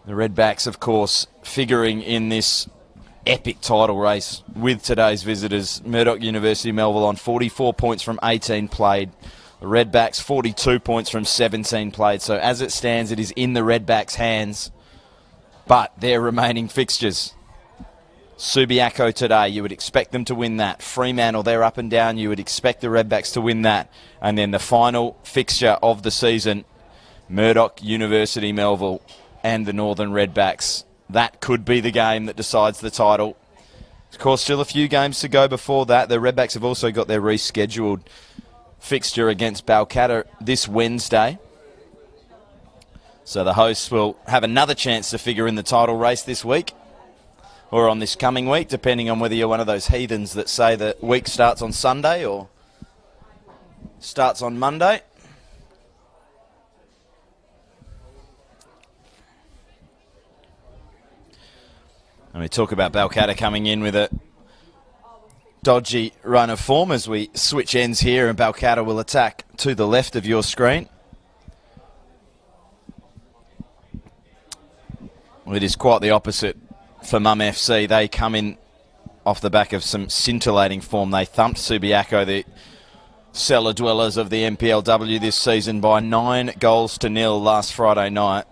The Redbacks, of course, figuring in this epic title race with today's visitors. Murdoch University Melville on 44 points from 18 played. The Redbacks 42 points from 17 played. So as it stands, it is in the Redbacks' hands. But their remaining fixtures. Subiaco today, you would expect them to win that. Fremantle, they're up and down. You would expect the Redbacks to win that. And then the final fixture of the season, Murdoch University Melville and the Northern Redbacks. That could be the game that decides the title. Of course, still a few games to go before that. The Redbacks have also got their rescheduled fixture against Balcatta this Wednesday. So the hosts will have another chance to figure in the title race this week or on this coming week, depending on whether you're one of those heathens that say the week starts on Sunday or starts on Monday. And we talk about Balcatta coming in with a dodgy run of form as we switch ends here, and Balcatta will attack to the left of your screen. It is quite the opposite for Mum FC. They come in off the back of some scintillating form. They thumped Subiaco, the cellar dwellers of the NPLW this season, by 9-0 last Friday night.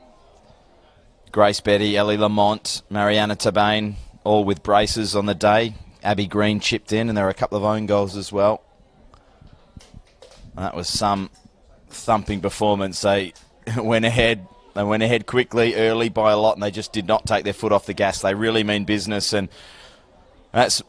Grace Betty, Ellie Lamont, Mariana Tabane, all with braces on the day. Abby Green chipped in, and there were a couple of own goals as well. That was some thumping performance. They went ahead. They went ahead quickly, early by a lot, and they just did not take their foot off the gas. They really mean business, and that's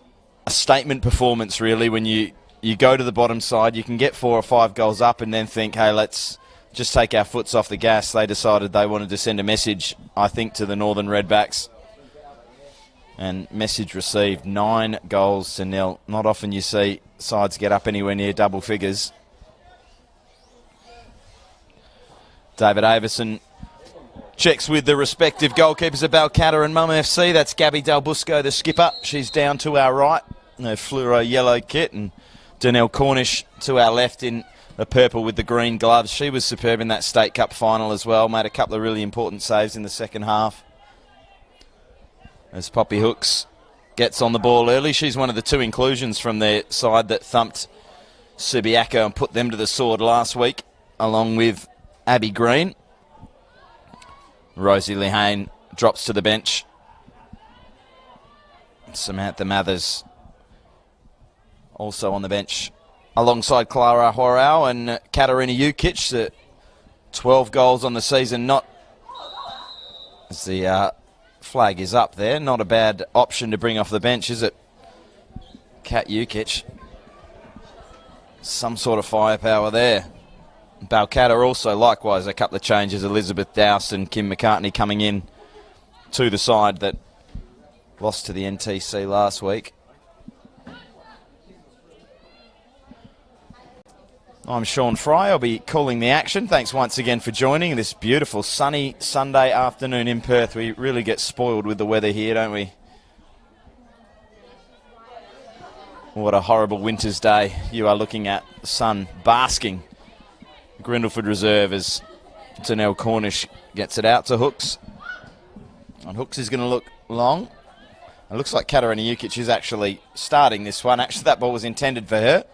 a statement performance, really, when you go to the bottom side. You can get 4 or 5 goals up and then think, hey, let's just take our foots off the gas. They decided they wanted to send a message, I think, to the Northern Redbacks. And message received, 9-0. Not often you see sides get up anywhere near double figures. David Avison checks with the respective goalkeepers of Balcatta and Mum FC. That's Gabby Del Busco, the skipper. She's down to our right in her fluoro yellow kit. And Danelle Cornish to our left in the purple with the green gloves. She was superb in that State Cup final as well. Made a couple of really important saves in the second half. As Poppy Hooks gets on the ball early. She's one of the 2 inclusions from their side that thumped Subiaco and put them to the sword last week, along with Abby Green. Rosie Lehane drops to the bench. Samantha Mathers also on the bench alongside Clara Horau and Katarina Jukic. 12 goals on the season. Not, as the flag is up there, not a bad option to bring off the bench, is it? Kat Jukic. Some sort of firepower there. Balcatta also, likewise, a couple of changes. Elizabeth Dowse and Kim McCartney coming in to the side that lost to the NTC last week. I'm Sean Fry. I'll be calling the action. Thanks once again for joining this beautiful sunny Sunday afternoon in Perth. We really get spoiled with the weather here, don't we? What a horrible winter's day you are looking at. The sun basking. Grindleford Reserve as Danelle Cornish gets it out to Hooks. And Hooks is going to look long. It looks like Katarina Jukic is actually starting this one. Actually, that ball was intended for her.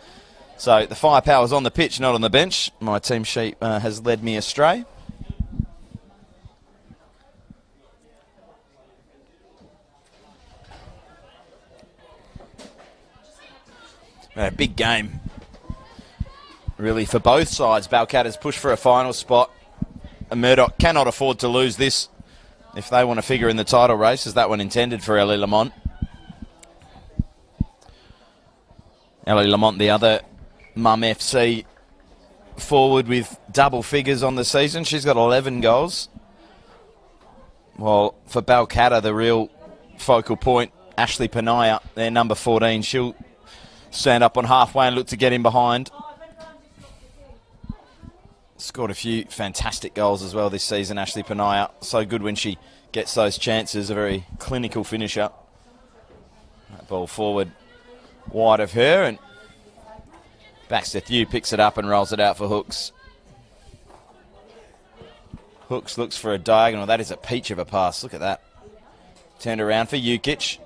So the firepower's on the pitch, not on the bench. My team sheet has led me astray. A big game, really, for both sides. Balcatta's pushed for a final spot. And Murdoch cannot afford to lose this if they want to figure in the title race, as that one intended for Ellie Lamont. Ellie Lamont, the other Mum FC forward with double figures on the season. She's got 11 goals. Well, for Balcatta, the real focal point, Ashley Panaya, their number 14. She'll stand up on halfway and look to get in behind. Scored a few fantastic goals as well this season, Ashley Panaya. So good when she gets those chances, a very clinical finisher. That ball forward wide of her, and Baxter Thew picks it up and rolls it out for Hooks. Hooks looks for a diagonal. That is a peach of a pass. Look at that. Turned around for Jukic.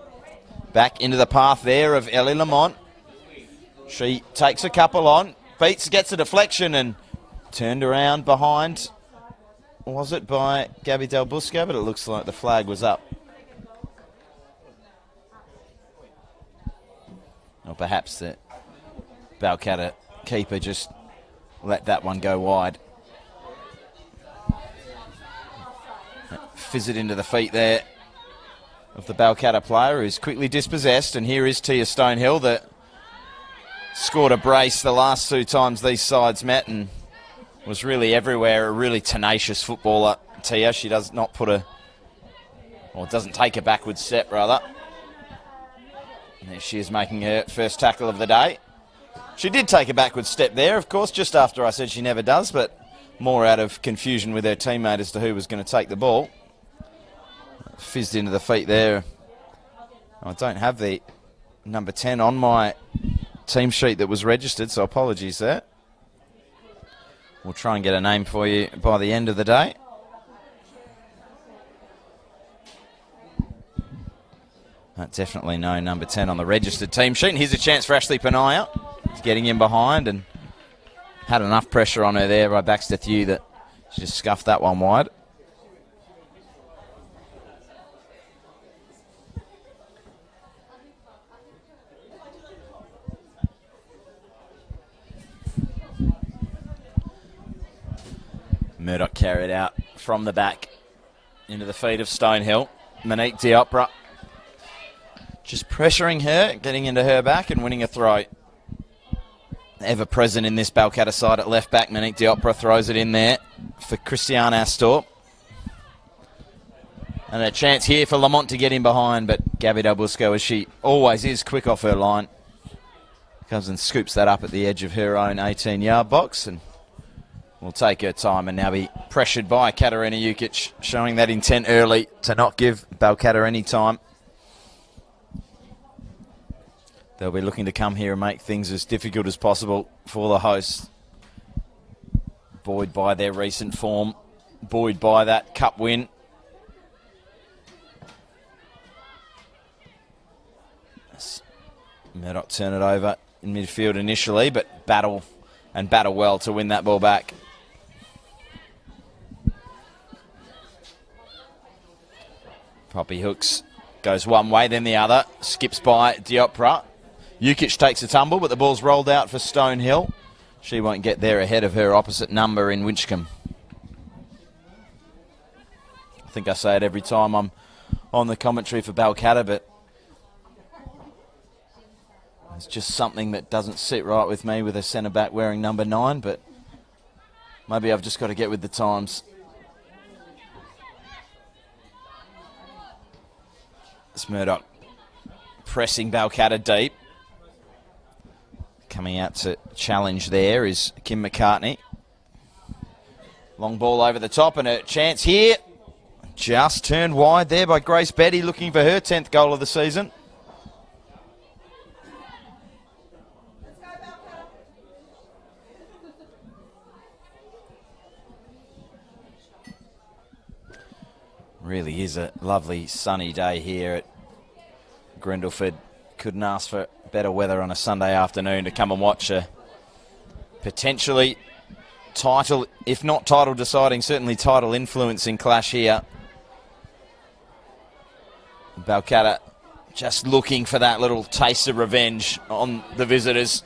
Back into the path there of Ellie Lamont. She takes a couple on. Beats, gets a deflection and turned around behind. Was it by Gabby Del Busco? But it looks like the flag was up. Or perhaps the Balcatta keeper just let that one go wide. Fizz it into the feet there of the Balcatta player, who's quickly dispossessed. And here is Tia Stonehill, that scored a brace the last 2 times these sides met and was really everywhere. A really tenacious footballer, Tia. She does not doesn't take a backward step, rather. And there she is making her first tackle of the day. She did take a backward step there, of course, just after I said she never does, but more out of confusion with her teammate as to who was going to take the ball. Fizzed into the feet there. I don't have the number 10 on my team sheet that was registered, so apologies there. We'll try and get a name for you by the end of the day. Definitely no number 10 on the registered team sheet. And here's a chance for Ashley Panaya. She's getting in behind and had enough pressure on her there by Baxter Thew that she just scuffed that one wide. Murdoch carried out from the back into the feet of Stonehill. Monique Diopra just pressuring her, getting into her back and winning a throw. Ever present in this Balcatta side at left back, Monique Diopra throws it in there for Christiane Astor. And a chance here for Lamont to get in behind, but Gabby Del Busco, as she always is, quick off her line, comes and scoops that up at the edge of her own 18-yard box and will take her time and now be pressured by Katarina Jukic, showing that intent early to not give Balcatta any time. They'll be looking to come here and make things as difficult as possible for the hosts. Buoyed by their recent form, buoyed by that cup win. Murdoch turn it over in midfield initially, but battle well to win that ball back. Poppy Hooks goes one way, then the other. Skips by Diopra. Jukic takes a tumble, but the ball's rolled out for Stonehill. She won't get there ahead of her opposite number in Winchcombe. I think I say it every time I'm on the commentary for Balcatta, but it's just something that doesn't sit right with me with a centre-back wearing number 9, but maybe I've just got to get with the times. It's Murdoch pressing Balcatta deep. Coming out to challenge there is Kim McCartney. Long ball over the top and a chance here. Just turned wide there by Grace Betty, looking for her 10th goal of the season. Really is a lovely sunny day here at Grendleford. Couldn't ask for better weather on a Sunday afternoon to come and watch a potentially title, if not title deciding, certainly title influencing clash here. Balcatta just looking for that little taste of revenge on the visitors.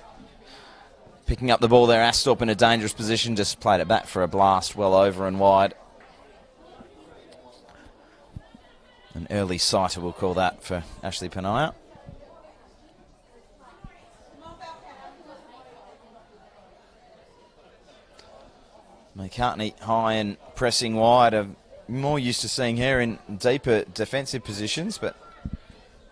Picking up the ball there, Astorp in a dangerous position, just played it back for a blast well over and wide. An early sighter, we'll call that, for Ashley Panaya. McCartney high and pressing wide. I'm more used to seeing her in deeper defensive positions, but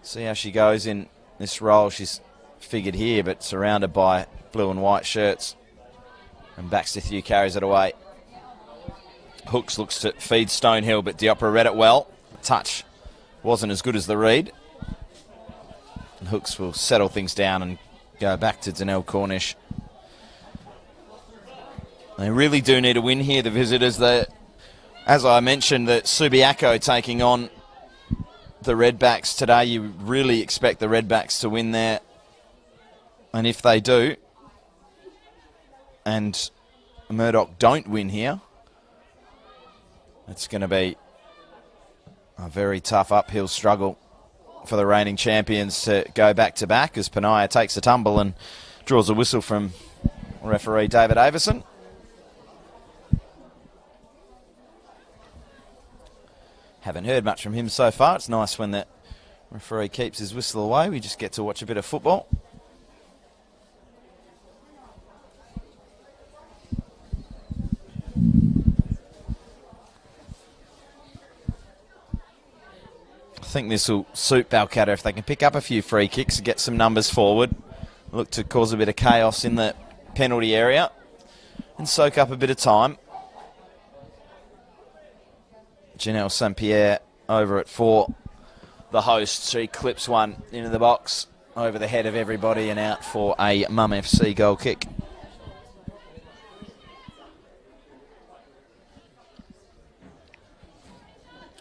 see how she goes in this role. She's figured here, but surrounded by blue and white shirts. And Baxter Thew carries it away. Hooks looks to feed Stonehill, but Diopra read it well. Touch wasn't as good as the read. And Hooks will settle things down and go back to Danelle Cornish. They really do need a win here, the visitors. They're As I mentioned, that Subiaco taking on the Redbacks today. You really expect the Redbacks to win there. And if they do, and Murdoch don't win here, it's going to be a very tough uphill struggle for the reigning champions to go back-to-back as Panaia takes a tumble and draws a whistle from referee David Avison. Haven't heard much from him so far. It's nice when the referee keeps his whistle away. We just get to watch a bit of football. I think this will suit Balcatta if they can pick up a few free kicks and get some numbers forward. Look to cause a bit of chaos in the penalty area and soak up a bit of time. Janelle St. Pierre over it for the hosts. She clips one into the box over the head of everybody and out for a Mum FC goal kick.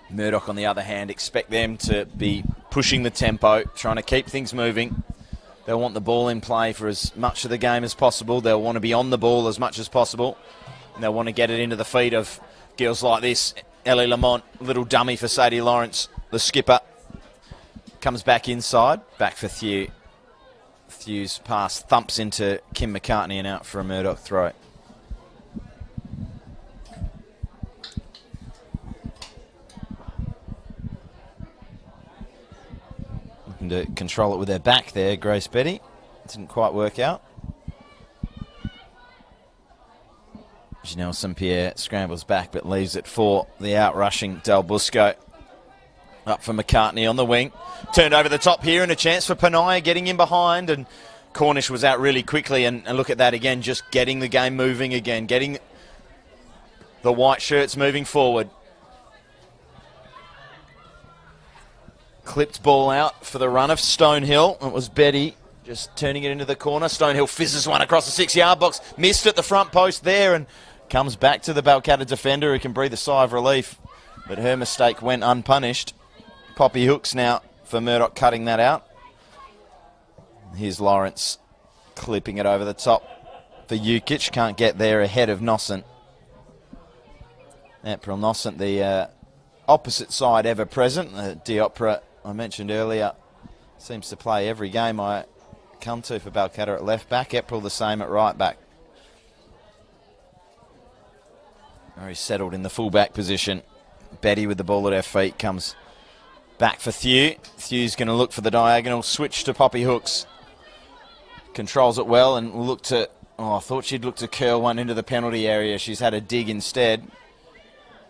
Murdoch, on the other hand, expect them to be pushing the tempo, trying to keep things moving. They'll want the ball in play for as much of the game as possible. They'll want to be on the ball as much as possible. And they'll want to get it into the feet of girls like this. Ellie Lamont, little dummy for Sadie Lawrence, the skipper. Comes back inside, back for Thew. Thew's pass thumps into Kim McCartney and out for a Murdoch throw. Looking to control it with their back there, Grace Betty. Didn't quite work out. Janelle St. Pierre scrambles back but leaves it for the out-rushing Del Busco. Up for McCartney on the wing. Turned over the top here and a chance for Panaia getting in behind, and Cornish was out really quickly, and look at that again, just getting the game moving again, getting the white shirts moving forward. Clipped ball out for the run of Stonehill. It was Betty just turning it into the corner. Stonehill fizzes one across the 6-yard box. Missed at the front post there and comes back to the Balcatta defender who can breathe a sigh of relief. But her mistake went unpunished. Poppy Hooks now for Murdoch cutting that out. Here's Lawrence clipping it over the top for Ukic. Can't get there ahead of Nossent. April Nossent, the opposite side ever present. Diopra, I mentioned earlier, seems to play every game I come to for Balcatta at left back. April the same at right back. Very settled in the full-back position. Betty with the ball at her feet comes back for Thew. Thew's going to look for the diagonal. Switch to Poppy Hooks. Controls it well and will look to... Oh, I thought she'd look to curl one into the penalty area. She's had a dig instead.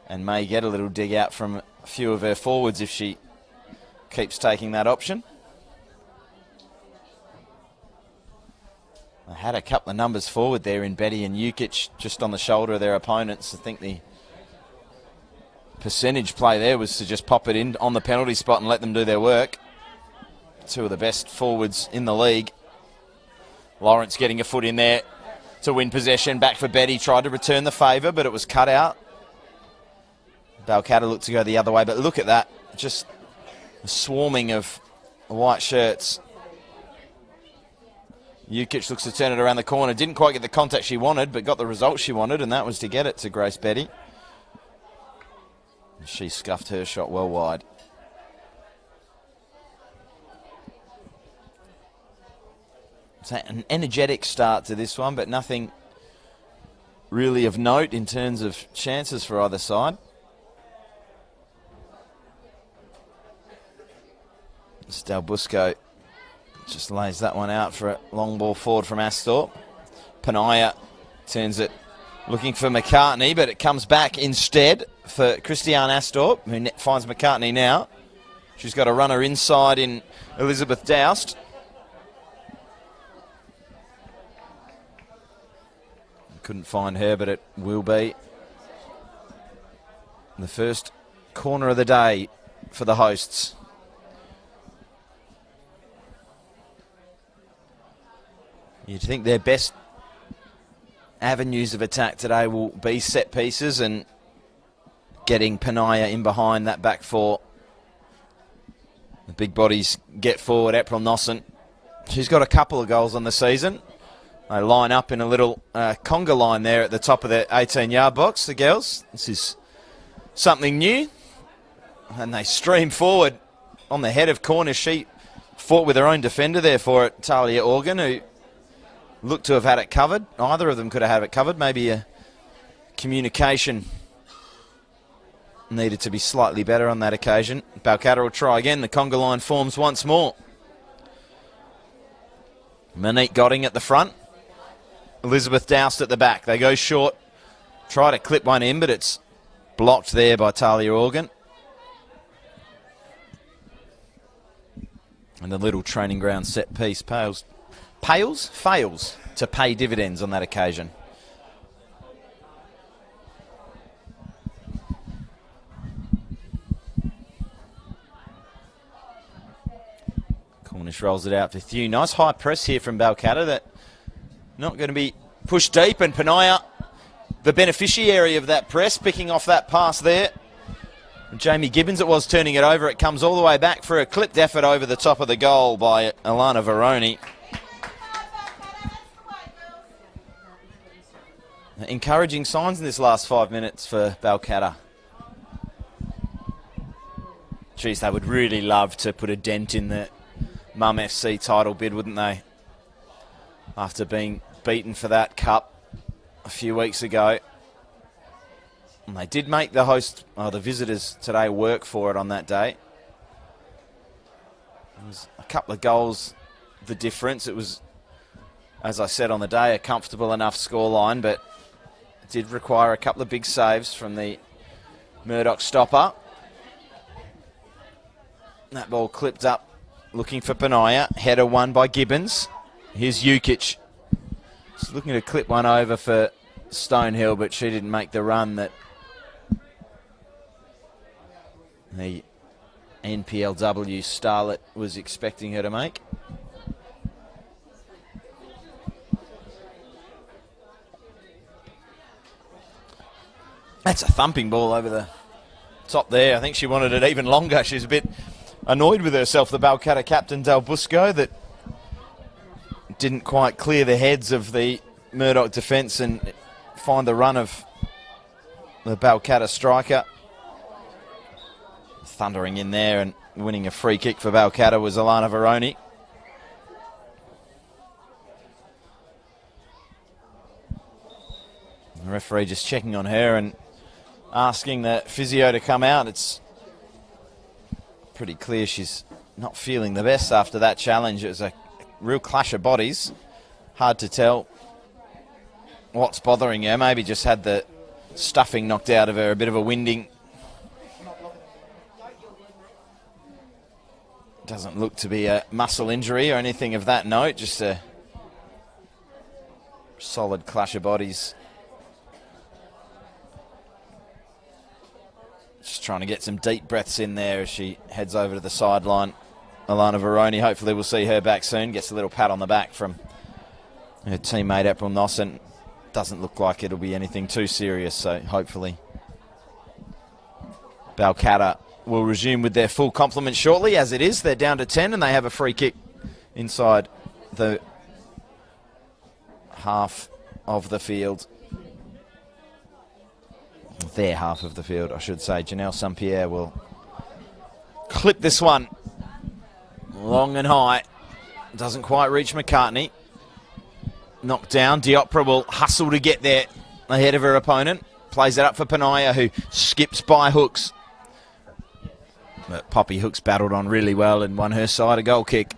And may get a little dig out from a few of her forwards if she keeps taking that option. I had a couple of numbers forward there in Betty and Ukic just on the shoulder of their opponents. I think the percentage play there was to just pop it in on the penalty spot and let them do their work. Two of the best forwards in the league. Lawrence getting a foot in there to win possession. Back for Betty. Tried to return the favour, but it was cut out. Balcatta looked to go the other way, but look at that. Just a swarming of white shirts. Ukic looks to turn it around the corner. Didn't quite get the contact she wanted, but got the result she wanted, and that was to get it to Grace Betty. She scuffed her shot well wide. So an energetic start to this one, but nothing really of note in terms of chances for either side. Del Busco just lays that one out for a long ball forward from Astor. Panaia turns it looking for McCartney, but it comes back instead for Christiane Astor, who finds McCartney now. She's got a runner inside in Elizabeth Doust. Couldn't find her, but it will be the first corner of the day for the hosts. You'd think their best avenues of attack today will be set pieces and getting Penaya in behind that back four. The big bodies get forward. April Nossen, she's got a couple of goals on the season. They line up in a little conga line there at the top of the 18-yard box, the girls. This is something new. And they stream forward on the head of corner. She fought with her own defender there for it, Talia Organ, who looked to have had it covered. Either of them could have had it covered. Maybe a communication needed to be slightly better on that occasion. Balcatta will try again. The conga line forms once more. Monique Godding at the front. Elizabeth Doust at the back. They go short. Try to clip one in, but it's blocked there by Talia Organ. And the little training ground set piece fails to pay dividends on that occasion. Cornish rolls it out for Thew. Nice high press here from Balcatta. That not going to be pushed deep, and Penaya, the beneficiary of that press, picking off that pass there. Jamie Gibbons it was turning it over. It comes all the way back for a clipped effort over the top of the goal by Alana Veroni. Encouraging signs in this last 5 minutes for Balcatta. Geez, they would really love to put a dent in the Mum FC title bid, wouldn't they? After being beaten for that cup a few weeks ago. And they did make the visitors today work for it on that day. It was a couple of goals, the difference. It was, as I said on the day, a comfortable enough scoreline, but it did require a couple of big saves from the Murdoch stopper. That ball clipped up, looking for Penaya. Header won by Gibbons. Here's Jukic. She's looking to clip one over for Stonehill, but she didn't make the run that the NPLW starlet was expecting her to make. That's a thumping ball over the top there. I think she wanted it even longer. She's a bit annoyed with herself, the Balcatta captain, Del Busco, that didn't quite clear the heads of the Murdoch defence and find the run of the Balcatta striker. Thundering in there and winning a free kick for Balcatta was Alana Veroni. The referee just checking on her and asking the physio to come out. It's pretty clear she's not feeling the best after that challenge. It was a real clash of bodies. Hard to tell what's bothering her. Maybe just had the stuffing knocked out of her, a bit of a winding. Doesn't look to be a muscle injury or anything of that note, just a solid clash of bodies. Just trying to get some deep breaths in there as she heads over to the sideline. Alana Veroni, hopefully we'll see her back soon. Gets a little pat on the back from her teammate April Nossen. Doesn't look like it'll be anything too serious, so hopefully Balcatta will resume with their full complement shortly. As it is, they're down to 10 and they have a free kick inside the half of the field. Their half of the field, I should say. Janelle St-Pierre will clip this one long and high. Doesn't quite reach McCartney. Knocked down. Diopra will hustle to get there ahead of her opponent. Plays it up for Penaya, who skips by Hooks. But Poppy Hooks battled on really well and won her side a goal kick.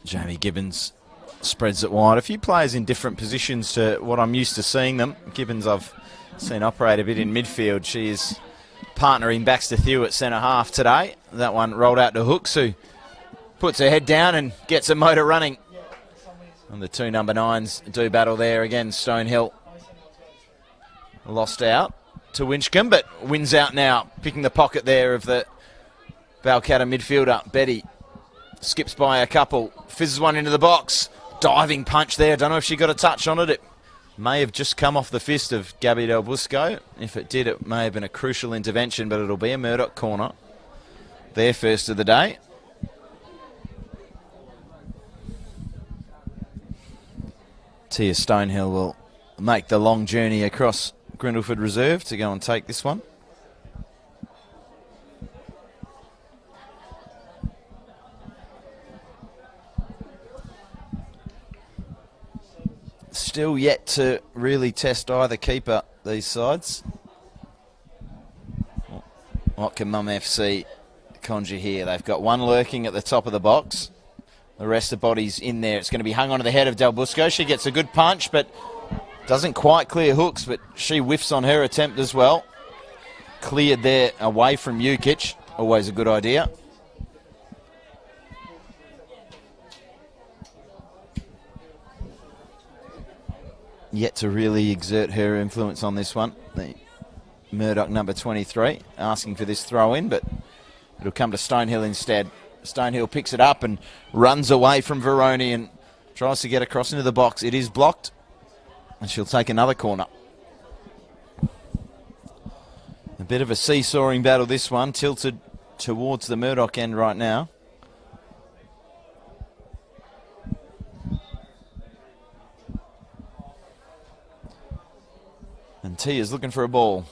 Jamie Gibbons spreads it wide. A few players in different positions to what I'm used to seeing them. Gibbons I've seen operate a bit in midfield. She is partnering Baxter Thew at centre half today. That one rolled out to Hooks, who puts her head down and gets a motor running. And the two number 9s do battle there again. Stonehill lost out to Winchcombe, but wins out now. Picking the pocket there of the Balcatta midfielder. Betty skips by a couple, fizzes one into the box. Diving punch there. Don't know if she got a touch on it. It may have just come off the fist of Gabby Del Busco. If it did, it may have been a crucial intervention, but it'll be a Murdoch corner. Their first of the day. Tia Stonehill will make the long journey across Grindleford Reserve to go and take this one. Still yet to really test either keeper, these sides. What can Mum FC conjure here? They've got one lurking at the top of the box. The rest of the bodies in there. It's going to be hung onto the head of Del Busco. She gets a good punch, but doesn't quite clear Hooks, but she whiffs on her attempt as well. Cleared there away from Ukic. Always a good idea. Yet to really exert her influence on this one. The Murdoch number 23 asking for this throw in, but it'll come to Stonehill instead. Stonehill picks it up and runs away from Veroni and tries to get across into the box. It is blocked, and she'll take another corner. A bit of a seesawing battle, this one, tilted towards the Murdoch end right now. And T is looking for a ball.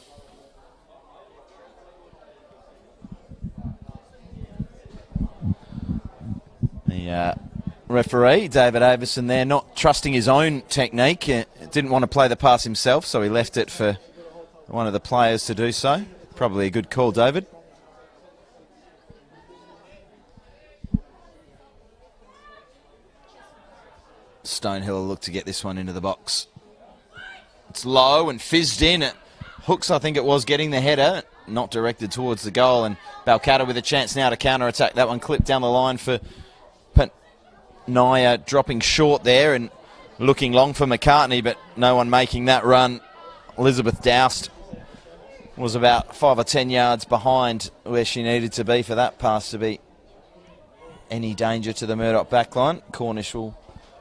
The referee, David Avison there, not trusting his own technique. Didn't want to play the pass himself, so he left it for one of the players to do so. Probably a good call, David. Stonehill will look to get this one into the box. It's low and fizzed in. Hooks, I think it was, getting the header, not directed towards the goal. And Balcatta with a chance now to counter-attack. That one clipped down the line for Naya, dropping short there and looking long for McCartney, but no one making that run. Elizabeth Doust was about 5 or 10 yards behind where she needed to be for that pass to be any danger to the Murdoch backline. Cornish will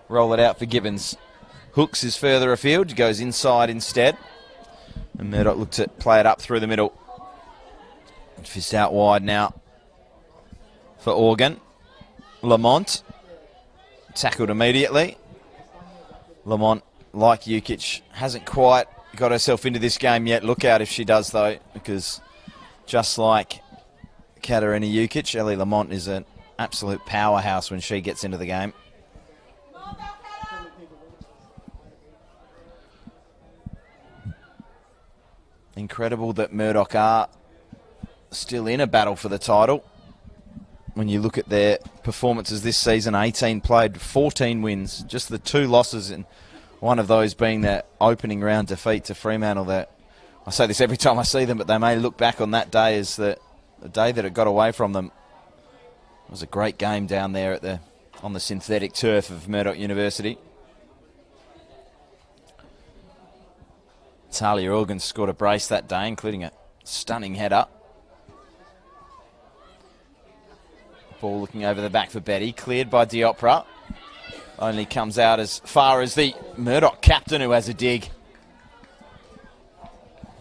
roll it out for Gibbons. Hooks is further afield, goes inside instead. And Murdoch looked to play it up through the middle. Fist out wide now for Organ. Lamont tackled immediately. Lamont, like Ukic, hasn't quite got herself into this game yet. Look out if she does, though, because just like Katarina Ukic, Ellie Lamont is an absolute powerhouse when she gets into the game. Incredible that Murdoch are still in a battle for the title. When you look at their performances this season, 18 played, 14 wins. Just the 2 losses, and one of those being their opening round defeat to Fremantle. That I say this every time I see them, but they may look back on that day as the day that it got away from them. It was a great game down there at on the synthetic turf of Murdoch University. Talia Organ scored a brace that day, including a stunning header. Ball looking over the back for Betty, cleared by Diopra. Only comes out as far as the Murdoch captain, who has a dig.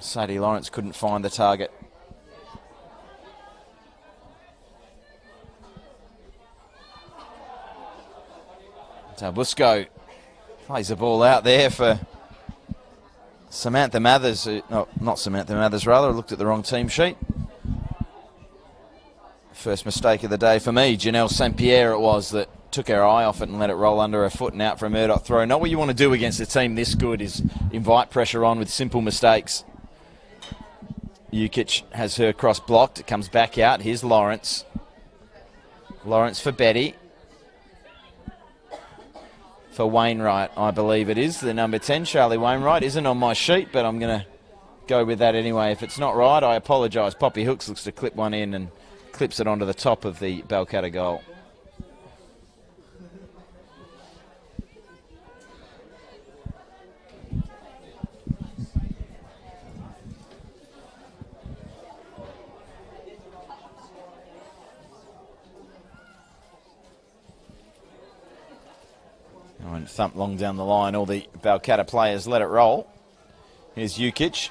Sadie Lawrence couldn't find the target. Busco plays the ball out there for Samantha Mathers. No, not Samantha Mathers, rather. I looked at the wrong team sheet. First mistake of the day for me. Janelle St. Pierre it was that took her eye off it and let it roll under her foot and out for a Murdoch throw. Not what you want to do against a team this good, is invite pressure on with simple mistakes. Ukic has her cross blocked. It comes back out. Here's Lawrence. Lawrence for Betty. For Wainwright, I believe it is. The number 10, Charlie Wainwright, isn't on my sheet, but I'm going to go with that anyway. If it's not right, I apologise. Poppy Hooks looks to clip one in and clips it onto the top of the Balcatta goal. Won't thump long down the line. All the Balcatta players let it roll. Here's Jukic.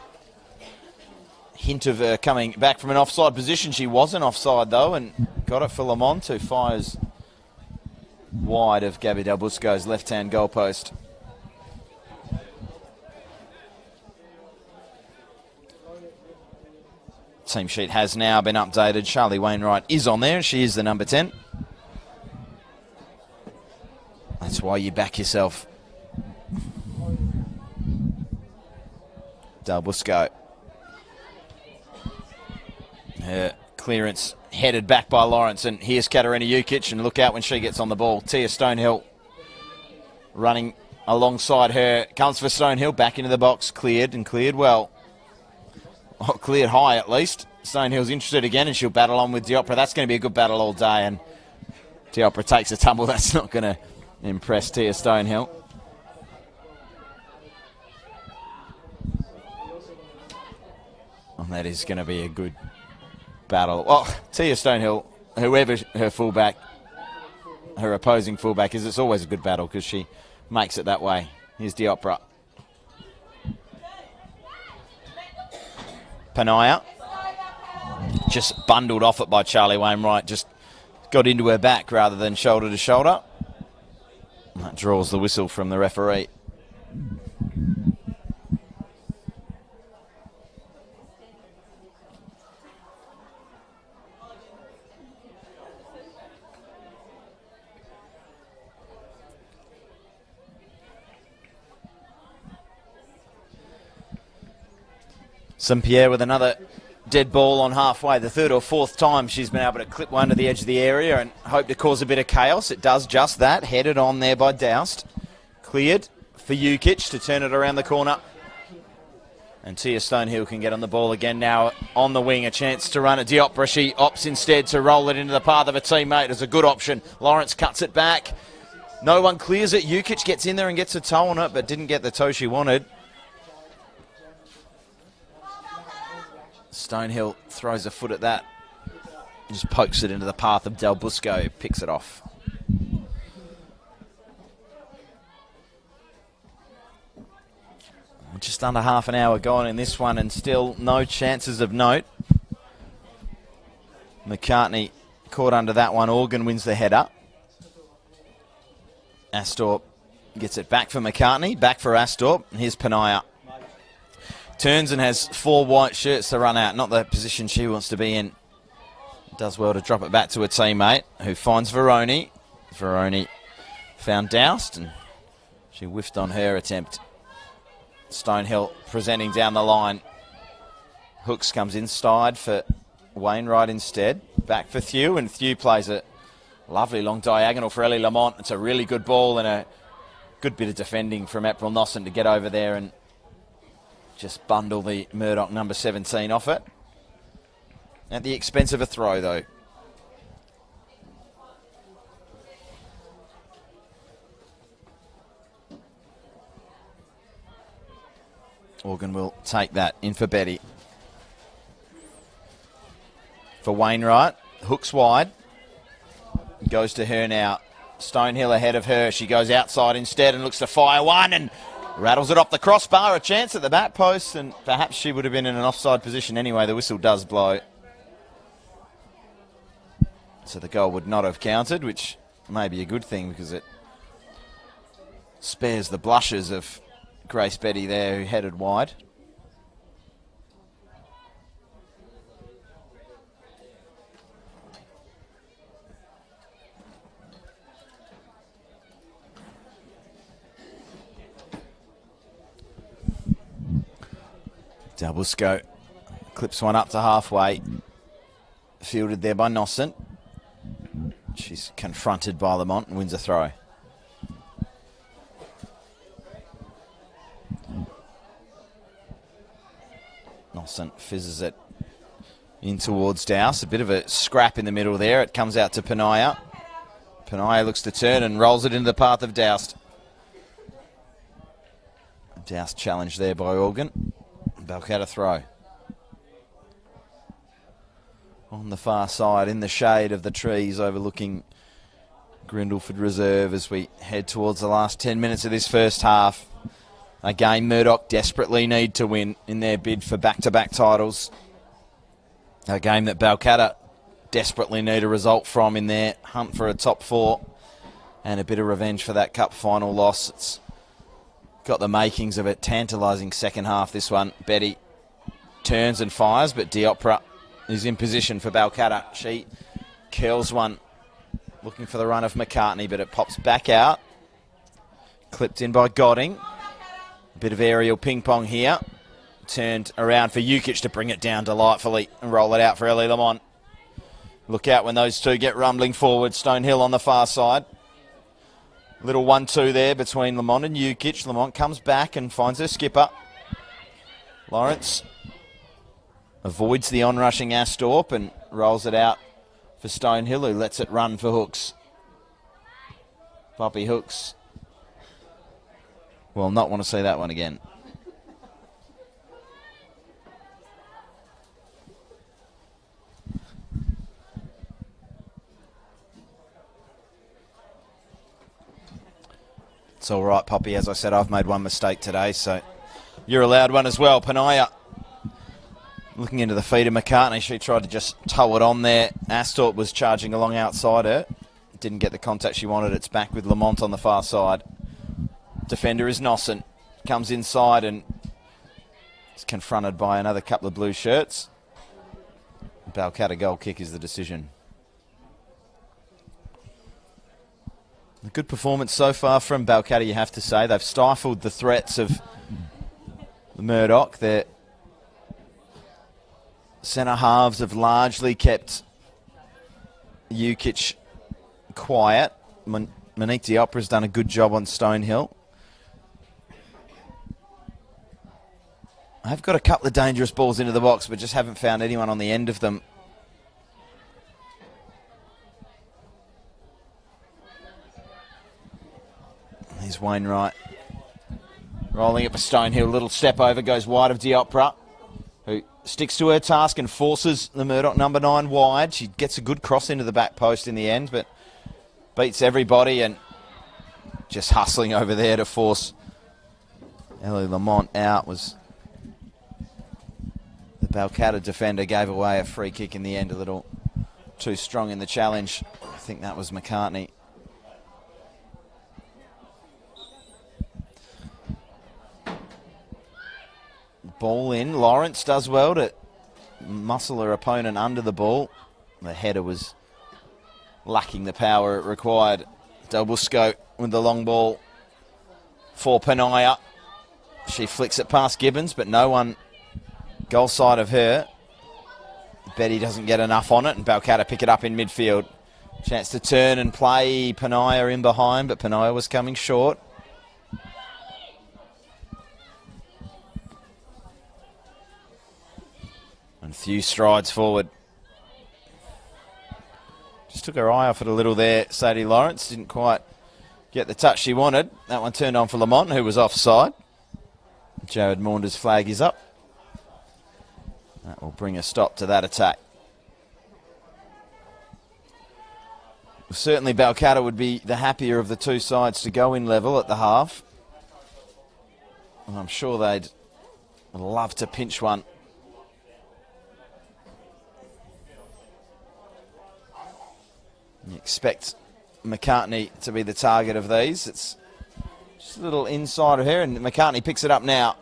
Hint of her coming back from an offside position. She wasn't offside, though, and got it for Lamont, who fires wide of Gabby Del Busco's left-hand goalpost. Team sheet has now been updated. Charlie Wainwright is on there. She is the number 10. That's why you back yourself. Del Busco. Her clearance headed back by Lawrence, and here's Katarina Jukic, and look out when she gets on the ball. Tia Stonehill running alongside her, comes for Stonehill, back into the box, cleared well. Oh, cleared high at least. Stonehill's interested again, and she'll battle on with Diopra. That's going to be a good battle all day, and Diopra takes a tumble. That's not going to impress Tia Stonehill. And that is going to be a good battle. Well, Tia Stonehill, whoever her fullback, her opposing fullback is, it's always a good battle because she makes it that way. Here's Diopra. Panaya just bundled off it by Charlie Wainwright, just got into her back rather than shoulder to shoulder. That draws the whistle from the referee. St Pierre with another dead ball on halfway. The third or fourth time she's been able to clip one to the edge of the area and hope to cause a bit of chaos. It does just that. Headed on there by Doust. Cleared for Jukic to turn it around the corner. And Tia Stonehill can get on the ball again now on the wing. A chance to run at Diopra. She opts instead to roll it into the path of a teammate. It's a good option. Lawrence cuts it back. No one clears it. Jukic gets in there and gets a toe on it, but didn't get the toe she wanted. Stonehill throws a foot at that. Just pokes it into the path of Del Busco. Picks it off. Just under half an hour gone in this one and still no chances of note. McCartney caught under that one. Organ wins the header. Astorp gets it back for McCartney. Back for Astorp. Here's Panaya. Turns and has 4 white shirts to run out. Not the position she wants to be in. Does well to drop it back to a teammate who finds Veroni. Veroni found Doust and she whiffed on her attempt. Stonehill presenting down the line. Hooks comes inside for Wainwright instead. Back for Thew, and Thew plays a lovely long diagonal for Ellie Lamont. It's a really good ball and a good bit of defending from April Nossen to get over there and just bundle the Murdoch number 17 off it. At the expense of a throw, though. Organ will take that in for Betty. For Wainwright, hooks wide. Goes to her now. Stonehill ahead of her. She goes outside instead and looks to fire one and rattles it off the crossbar. A chance at the back post, and perhaps she would have been in an offside position anyway. The whistle does blow. So the goal would not have counted, which may be a good thing because it spares the blushes of Grace Betty there, who headed wide. Del Busco clips one up to halfway. Fielded there by Nossen. She's confronted by Lamont and wins a throw. Nossen fizzes it in towards Douse. A bit of a scrap in the middle there. It comes out to Panaya. Panaya looks to turn and rolls it into the path of Doust. Doust challenged there by Organ. Balcatta throw. On the far side, in the shade of the trees overlooking Grindleford reserve as we head towards the last 10 minutes of this first half. A game Murdoch desperately need to win in their bid for back-to-back titles. A game that Balcatta desperately need a result from in their hunt for a top four. And a bit of revenge for that cup final loss. It's got the makings of a tantalising second half, this one. Betty turns and fires, but Diopra is in position for Balcatta. She curls one, looking for the run of McCartney, but it pops back out. Clipped in by Godding. A bit of aerial ping-pong here. Turned around for Jukic to bring it down delightfully and roll it out for Ellie Lamont. Look out when those two get rumbling forward. Stonehill on the far side. Little 1-2 there between Lamont and Jukic. Lamont comes back and finds her skipper. Lawrence avoids the onrushing Astorp and rolls it out for Stonehill, who lets it run for Hooks. Poppy Hooks will not want to see that one again. It's all right, Poppy. As I said, I've made one mistake today, so you're allowed one as well. Panaya looking into the feet of McCartney. She tried to just tow it on there. Astorp was charging along outside her. Didn't get the contact she wanted. It's back with Lamont on the far side. Defender is Nossen. Comes inside and is confronted by another couple of blue shirts. Balcatta goal kick is the decision. A good performance so far from Balcatta, you have to say. They've stifled the threats of the Murdoch. Their centre halves have largely kept Jukic quiet. Monique Diopra has done a good job on Stonehill. I've got a couple of dangerous balls into the box, but just haven't found anyone on the end of them. Here's Wainwright. Rolling it for Stonehill. Little step over, goes wide of Diopra, who sticks to her task and forces the Murdoch number 9 wide. She gets a good cross into the back post in the end, but beats everybody and just hustling over there to force Ellie Lamont out. Was the Balcatta defender gave away a free kick in the end, a little too strong in the challenge. I think that was McCartney. Ball in. Lawrence does well to muscle her opponent under the ball. The header was lacking the power it required. Double scope with the long ball for Panaya. She flicks it past Gibbons, but no one goal side of her. Betty doesn't get enough on it, and Balcatta pick it up in midfield. Chance to turn and play Panaya in behind, but Panaya was coming short. And a few strides forward. Just took her eye off it a little there, Sadie Lawrence. Didn't quite get the touch she wanted. That one turned on for Lamont, who was offside. Jared Maunders' flag is up. That will bring a stop to that attack. Certainly Balcatta would be the happier of the two sides to go in level at the half. And I'm sure they'd love to pinch one. You expect McCartney to be the target of these. It's just a little inside of her, and McCartney picks it up now.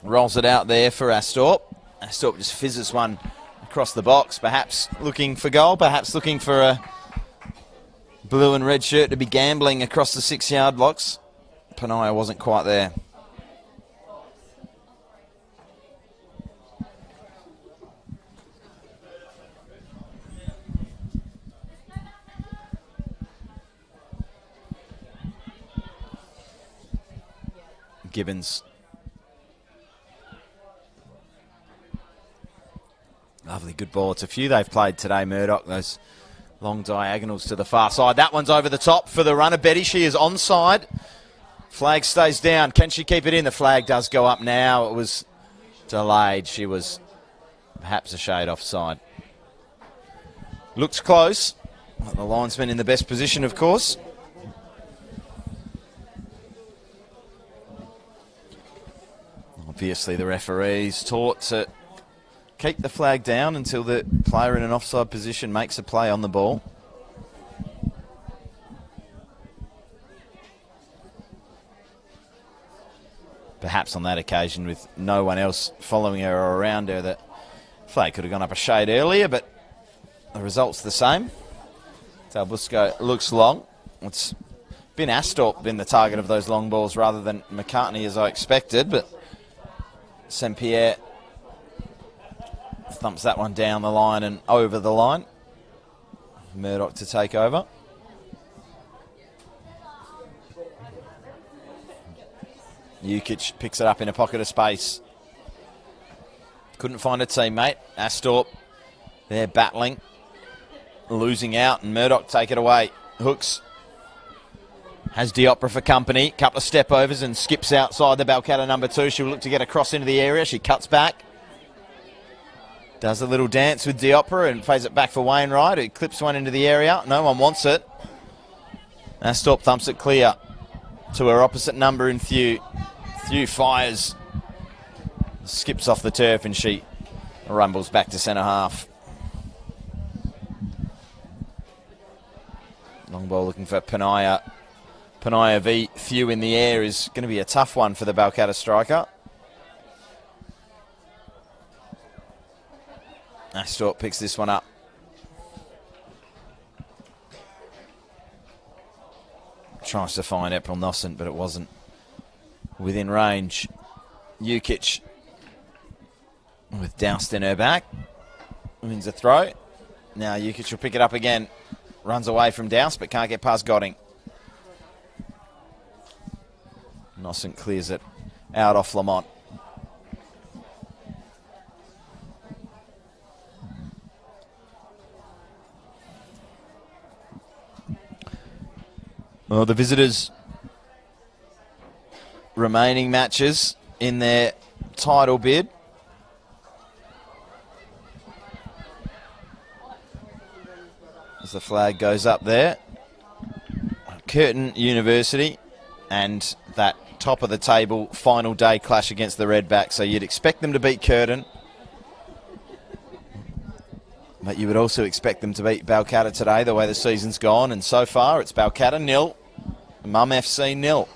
Rolls it out there for Astorp. Astorp just fizzes one across the box, perhaps looking for goal, perhaps looking for a blue and red shirt to be gambling across the 6-yard blocks. Panaya wasn't quite there. Gibbons. Lovely, good ball. It's a few they've played today, Murdoch. Those long diagonals to the far side. That one's over the top for the runner, Betty. She is onside. Flag stays down. Can she keep it in? The flag does go up now. It was delayed. She was perhaps a shade offside. Looks close. The linesman in the best position, of course. Obviously, the referee's taught to keep the flag down until the player in an offside position makes a play on the ball. Perhaps on that occasion, with no one else following her or around her, that flag could have gone up a shade earlier, but the result's the same. Talbusco looks long. It's been Astorp been the target of those long balls rather than McCartney, as I expected, but St. Pierre thumps that one down the line and over the line. Murdoch to take over. Jukic picks it up in a pocket of space. Couldn't find a teammate. Astorp, they're battling, losing out, and Murdoch take it away. Hooks has Diopra for company. Couple of step overs and skips outside the Balcatta number 2. She'll look to get across into the area. She cuts back. Does a little dance with Diopra and plays it back for Wainwright, who clips one into the area. No one wants it. Astorp thumps it clear to her opposite number in Thew. Thew fires, skips off the turf, and she rumbles back to centre half. Long ball looking for Panaya. Panaya v Thew in the air is going to be a tough one for the Balcatta striker. Astorp picks this one up. Tries to find April Nossent, but it wasn't within range. Jukic with Doust in her back. Wins a throw. Now Jukic will pick it up again. Runs away from Doust, but can't get past Godding. Nossent clears it out off Lamont. Well, the visitors' remaining matches in their title bid. As the flag goes up there. Curtin University and that top of the table final day clash against the Redbacks. So you'd expect them to beat Curtin, but you would also expect them to beat Balcatta today, the way the season's gone. And so far, it's Balcatta 0, Mum FC 0.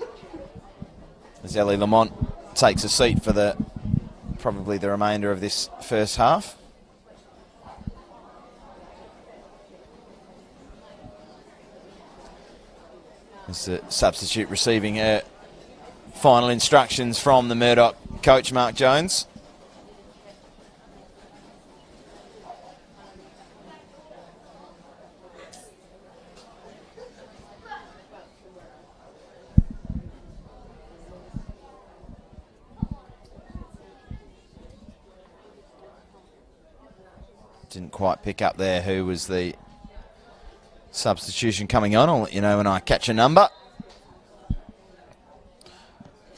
As Ellie Lamont takes a seat for probably the remainder of this first half. As the substitute receiving her final instructions from the Murdoch coach, Mark Jones. Didn't quite pick up there who was the substitution coming on. I'll let you know when I catch a number.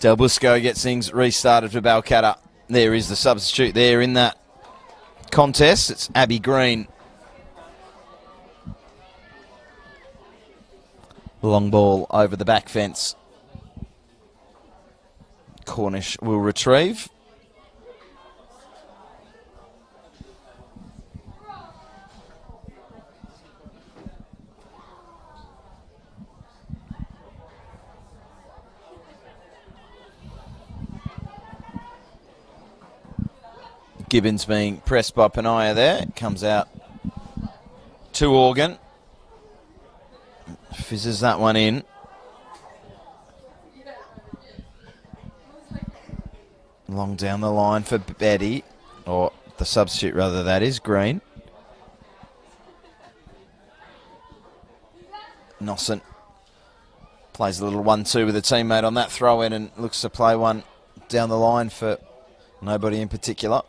Del Busco gets things restarted for Balcatta. There is the substitute there in that contest. It's Abby Green. Long ball over the back fence. Cornish will retrieve. Gibbons being pressed by Panaya there. Comes out to Organ. Fizzes that one in. Long down the line for Betty. Or the substitute rather, that is Green. Nossent plays a little 1-2 with a teammate on that throw in and looks to play one down the line for nobody in particular.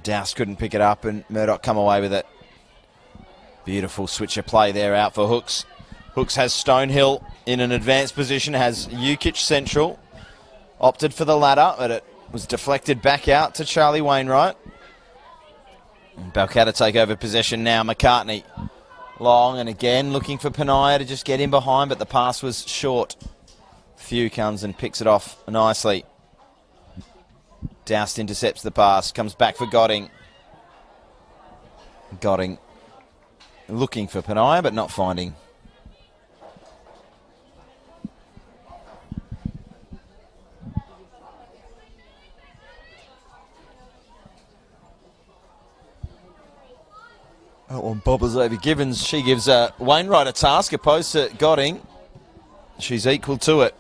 Douse couldn't pick it up and Murdoch come away with it. Beautiful switcher play there out for Hooks. Hooks has Stonehill in an advanced position, has Jukic central. Opted for the ladder, but it was deflected back out to Charlie Wainwright. Balcatta take over possession now. McCartney long and again looking for Penaya to just get in behind, but the pass was short. Few comes and picks it off nicely. Doust intercepts the pass, comes back for Godding. Godding looking for Penaya, but not finding. That one bobbers over Gibbons. She gives Wainwright a task opposed to Godding. She's equal to it.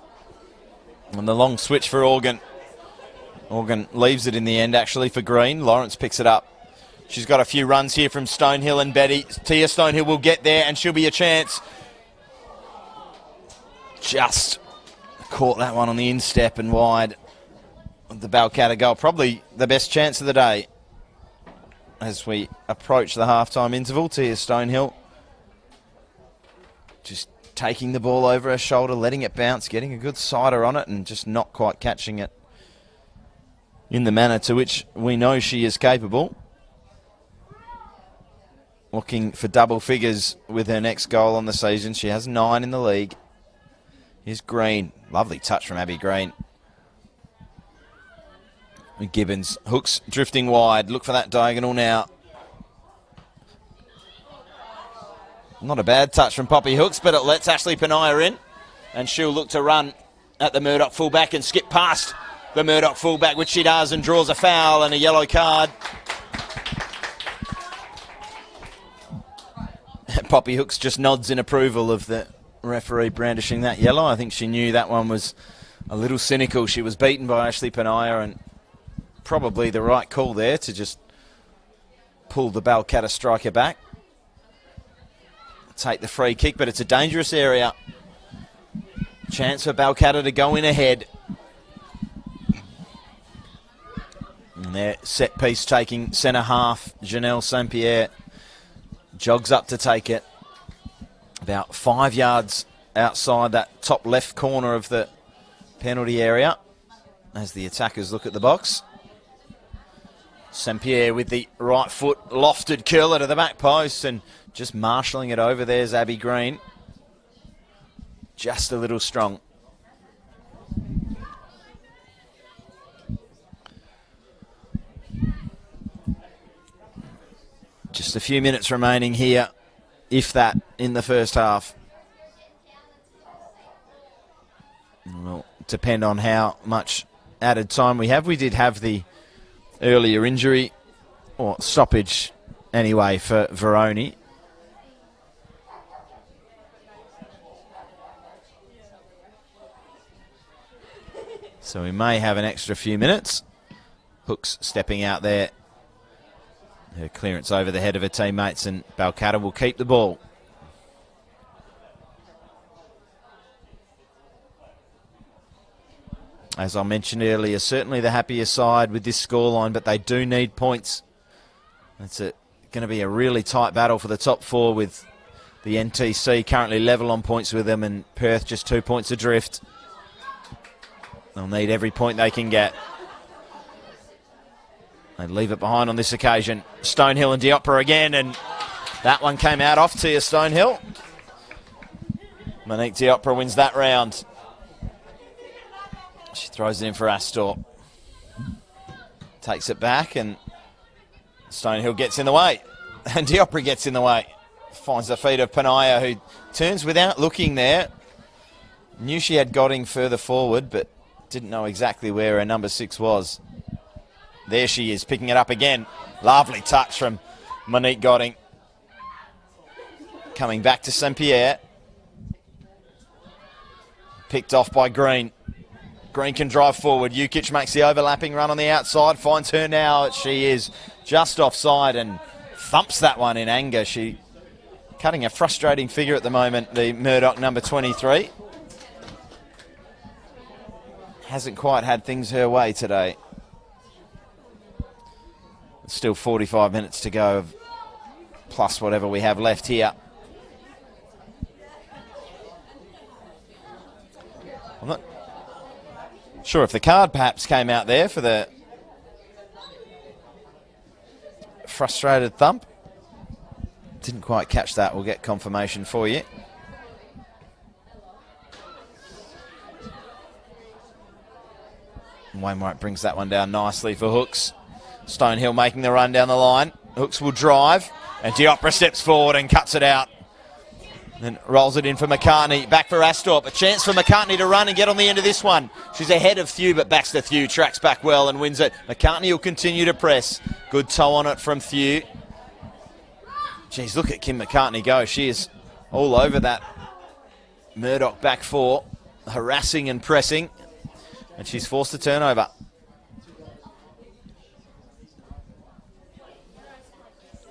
And the long switch for Organ. Organ leaves it in the end, actually, for Green. Lawrence picks it up. She's got a few runs here from Stonehill and Betty. Tia Stonehill will get there, and she'll be a chance. Just caught that one on the instep and wide. The Balcatta goal, probably the best chance of the day. As we approach the halftime interval, Tia Stonehill just taking the ball over her shoulder, letting it bounce, getting a good sider on it, and just not quite catching it in the manner to which we know she is capable. Looking for double figures with her next goal on the season. She has 9 in the league. Here's Green. Lovely touch from Abby Green. Gibbons. Hooks drifting wide. Look for that diagonal now. Not a bad touch from Poppy Hooks, but it lets Ashley Penaya in. And she'll look to run at the Murdoch fullback and skip past the Murdoch fullback, which she does, and draws a foul and a yellow card. Poppy Hooks just nods in approval of the referee brandishing that yellow. I think she knew that one was a little cynical. She was beaten by Ashley Penaya, and probably the right call there to just pull the Balcatta striker back. Take the free kick, but it's a dangerous area. Chance for Balcatta to go in ahead. And their set piece taking centre half, Janelle St. Pierre jogs up to take it. About 5 yards outside that top left corner of the penalty area as the attackers look at the box. St. Pierre with the right foot lofted curler to the back post and just marshalling it over. There's Abby Green. Just a little strong. Just a few minutes remaining here, if that, in the first half. Will depend on how much added time we have. We did have the earlier injury, or stoppage anyway, for Veroni. So we may have an extra few minutes. Hooks stepping out there. Her clearance over the head of her teammates, and Balcatta will keep the ball. As I mentioned earlier, certainly the happier side with this scoreline, but they do need points. It's going to be a really tight battle for the top 4, with the NTC currently level on points with them and Perth just 2 points adrift. They'll need every point they can get. They leave it behind on this occasion. Stonehill and Diopra again, and that one came out off Tia Stonehill. Monique Diopra wins that round. She throws it in for Astor. Takes it back, and Stonehill gets in the way. And Diopra gets in the way. Finds the feet of Penaya, who turns without looking there. Knew she had Godding further forward, but didn't know exactly where her number 6 was. There she is, picking it up again. Lovely touch from Monique Godding. Coming back to St. Pierre. Picked off by Green. Green can drive forward. Ukic makes the overlapping run on the outside. Finds her now. She is just offside and thumps that one in anger. She cutting a frustrating figure at the moment, the Murdoch number 23. Hasn't quite had things her way today. Still 45 minutes to go, plus whatever we have left here. I'm not sure if the card perhaps came out there for frustrated thump. Didn't quite catch that. We'll get confirmation for you. Wainwright brings that one down nicely for Hooks. Stonehill making the run down the line. Hooks will drive, and Diopra steps forward and cuts it out. Then rolls it in for McCartney. Back for Astorp. A chance for McCartney to run and get on the end of this one. She's ahead of Thew, but Baxter Thew tracks back well and wins it. McCartney will continue to press. Good toe on it from Thew. Geez, look at Kim McCartney go. She is all over that Murdoch back four, harassing and pressing, and she's forced a turnover.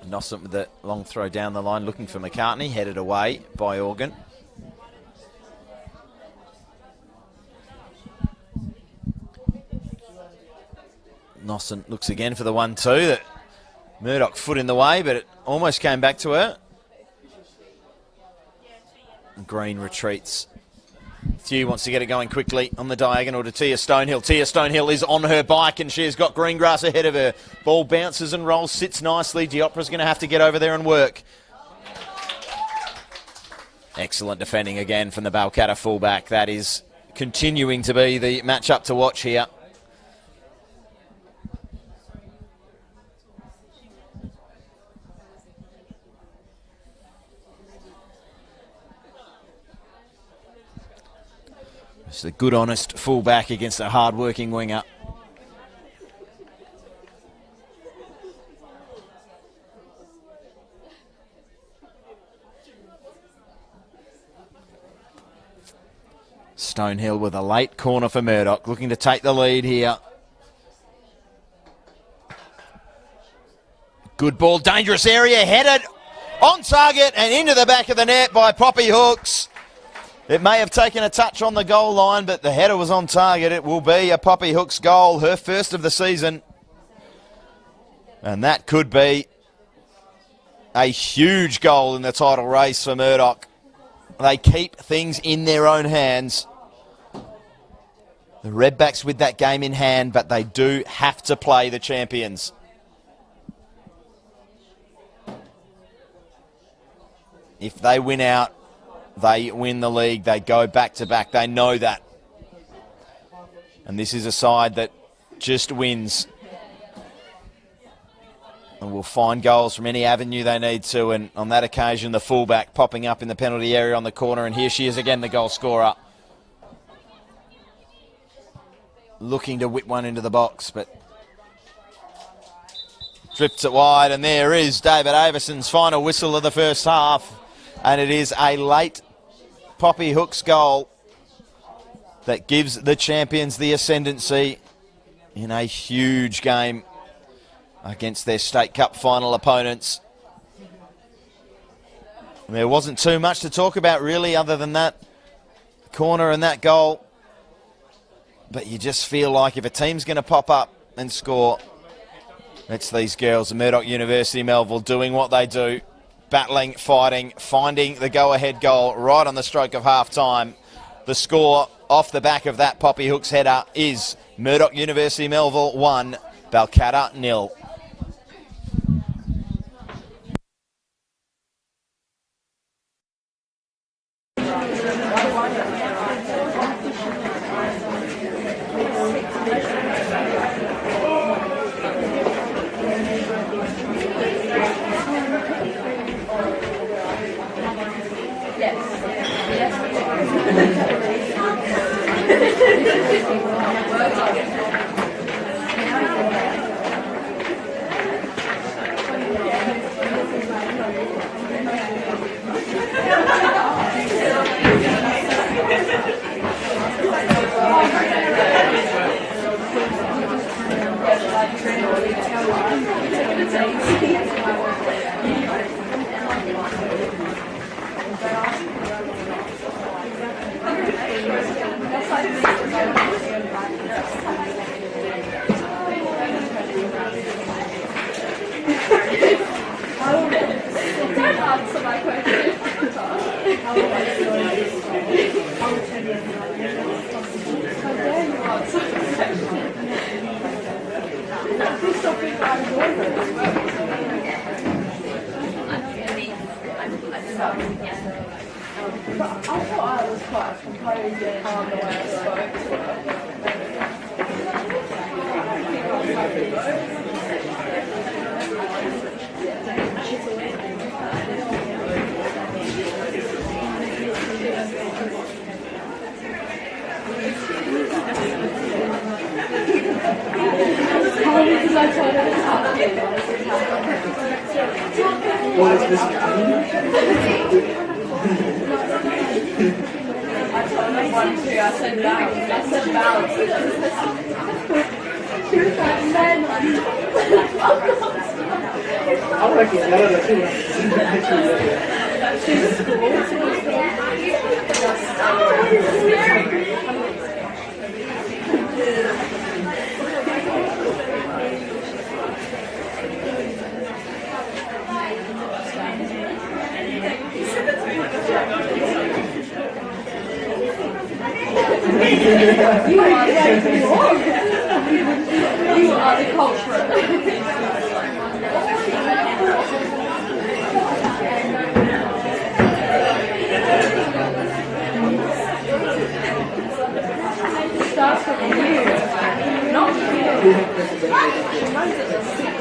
Nossant with the long throw down the line, looking for McCartney, headed away by Organ. Nossant looks again for the 1-2. That Murdoch foot in the way, but it almost came back to her. Green retreats. Thew wants to get it going quickly on the diagonal to Tia Stonehill. Tia Stonehill is on her bike and she has got green grass ahead of her. Ball bounces and rolls, sits nicely. Diopra's going to have to get over there and work. Excellent defending again from the Balcatta fullback. That is continuing to be the matchup to watch here. It's a good, honest fullback against a hard-working winger. Stonehill with a late corner for Murdoch, looking to take the lead here. Good ball, dangerous area, headed on target and into the back of the net by Poppy Hooks. It may have taken a touch on the goal line, but the header was on target. It will be a Poppy Hooks goal, her first of the season. And that could be a huge goal in the title race for Murdoch. They keep things in their own hands. The Redbacks with that game in hand, but they do have to play the champions. If they win out, they win the league. They go back-to-back. They know that. And this is a side that just wins. And will find goals from any avenue they need to. And on that occasion, the fullback popping up in the penalty area on the corner. And here she is again, the goal scorer. Looking to whip one into the box, but drifts it wide. And there is David Averson's final whistle of the first half. And it is a late Poppy Hooks goal that gives the champions the ascendancy in a huge game against their State Cup final opponents. There wasn't too much to talk about really other than that corner and that goal. But you just feel like if a team's going to pop up and score, it's these girls, Murdoch University Melville, doing what they do. Battling, fighting, finding the go-ahead goal right on the stroke of half-time. The score off the back of that Poppy Hooks header is Murdoch University Melville 1, Balcatta 0. But I thought I was quite composed and calm the way I spoke to her. Because I told her to talk to you. I told her one too. I said balance. I said balance. She was like, man. I reckon that other two. You are the culprit. Starts with you, not you. She runs it as 6.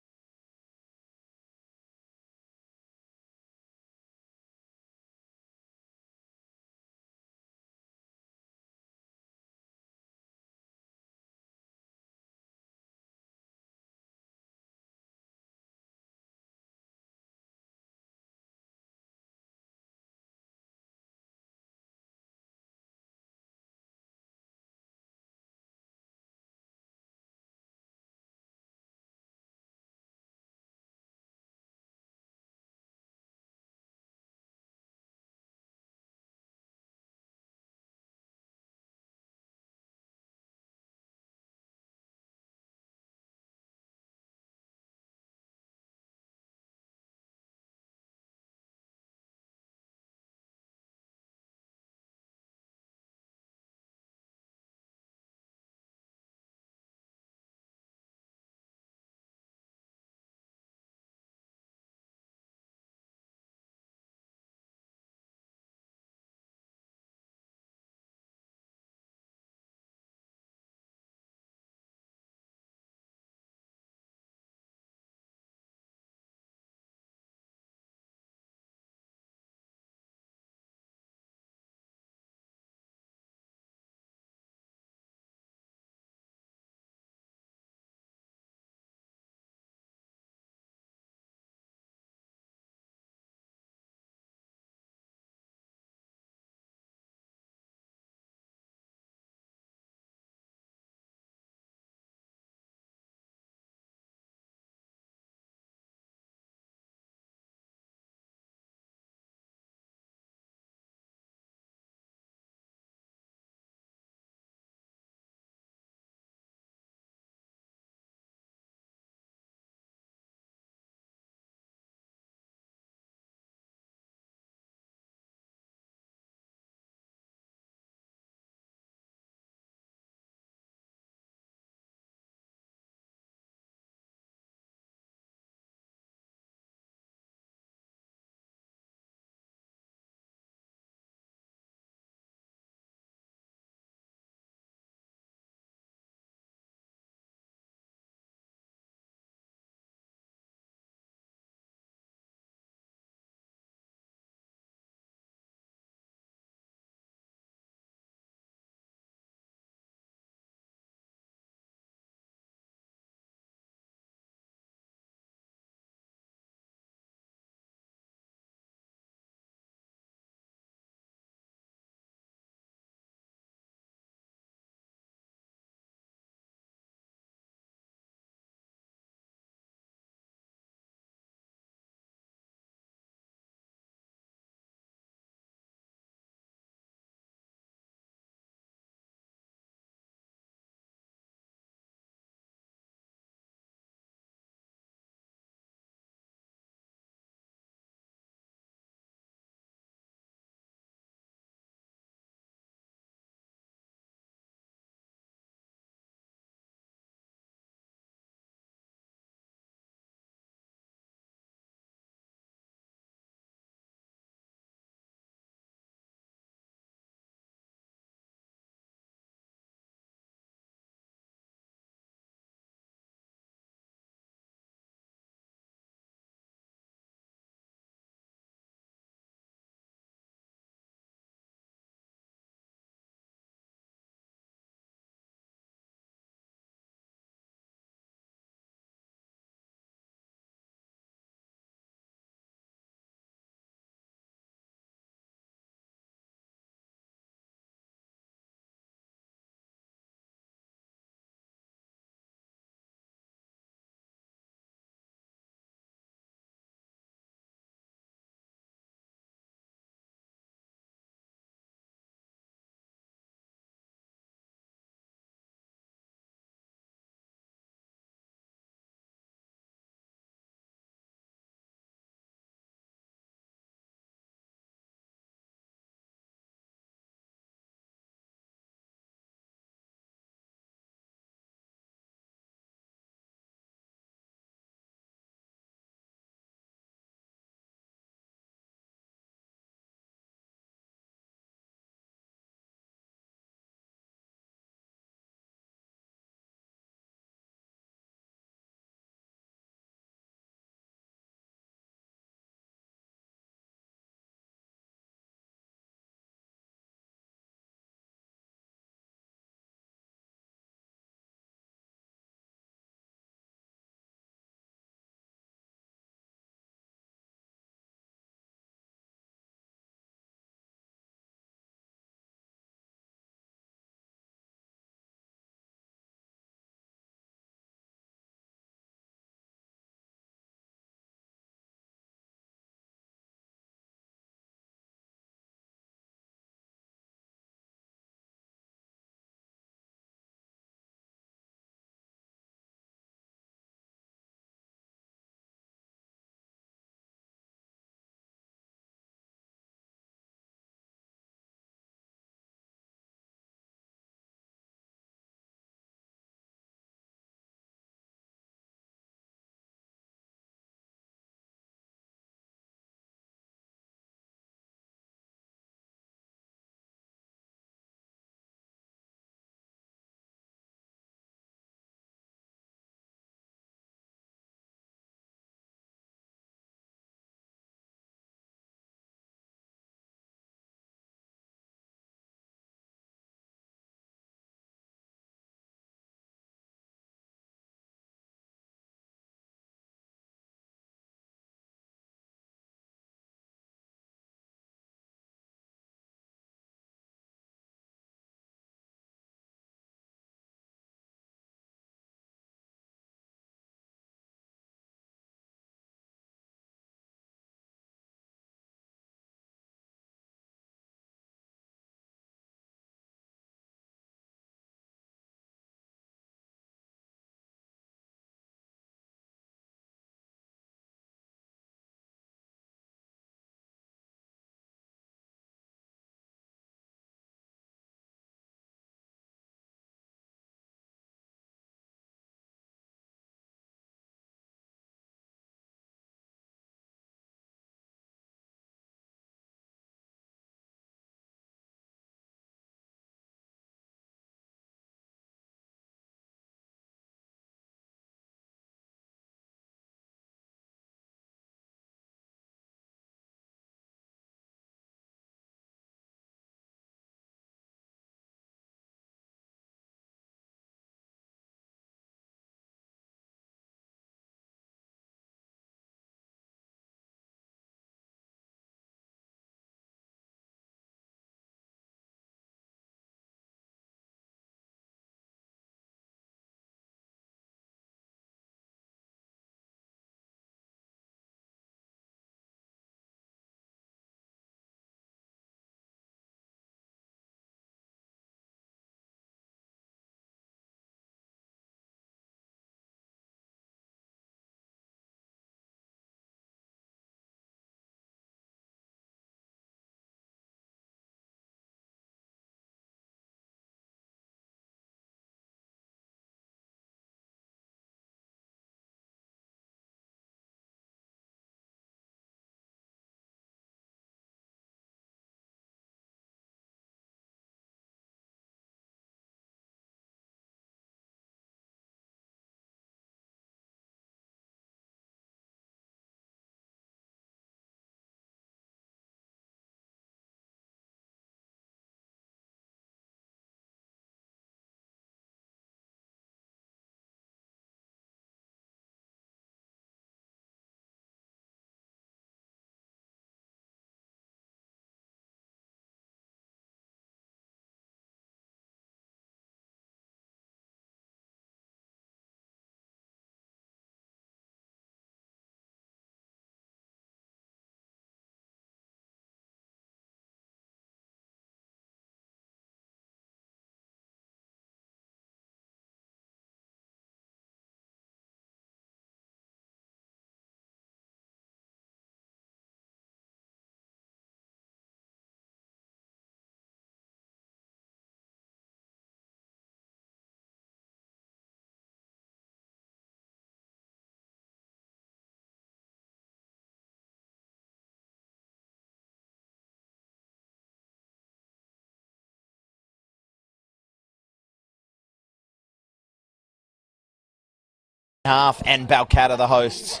half, and Balcatta, the hosts,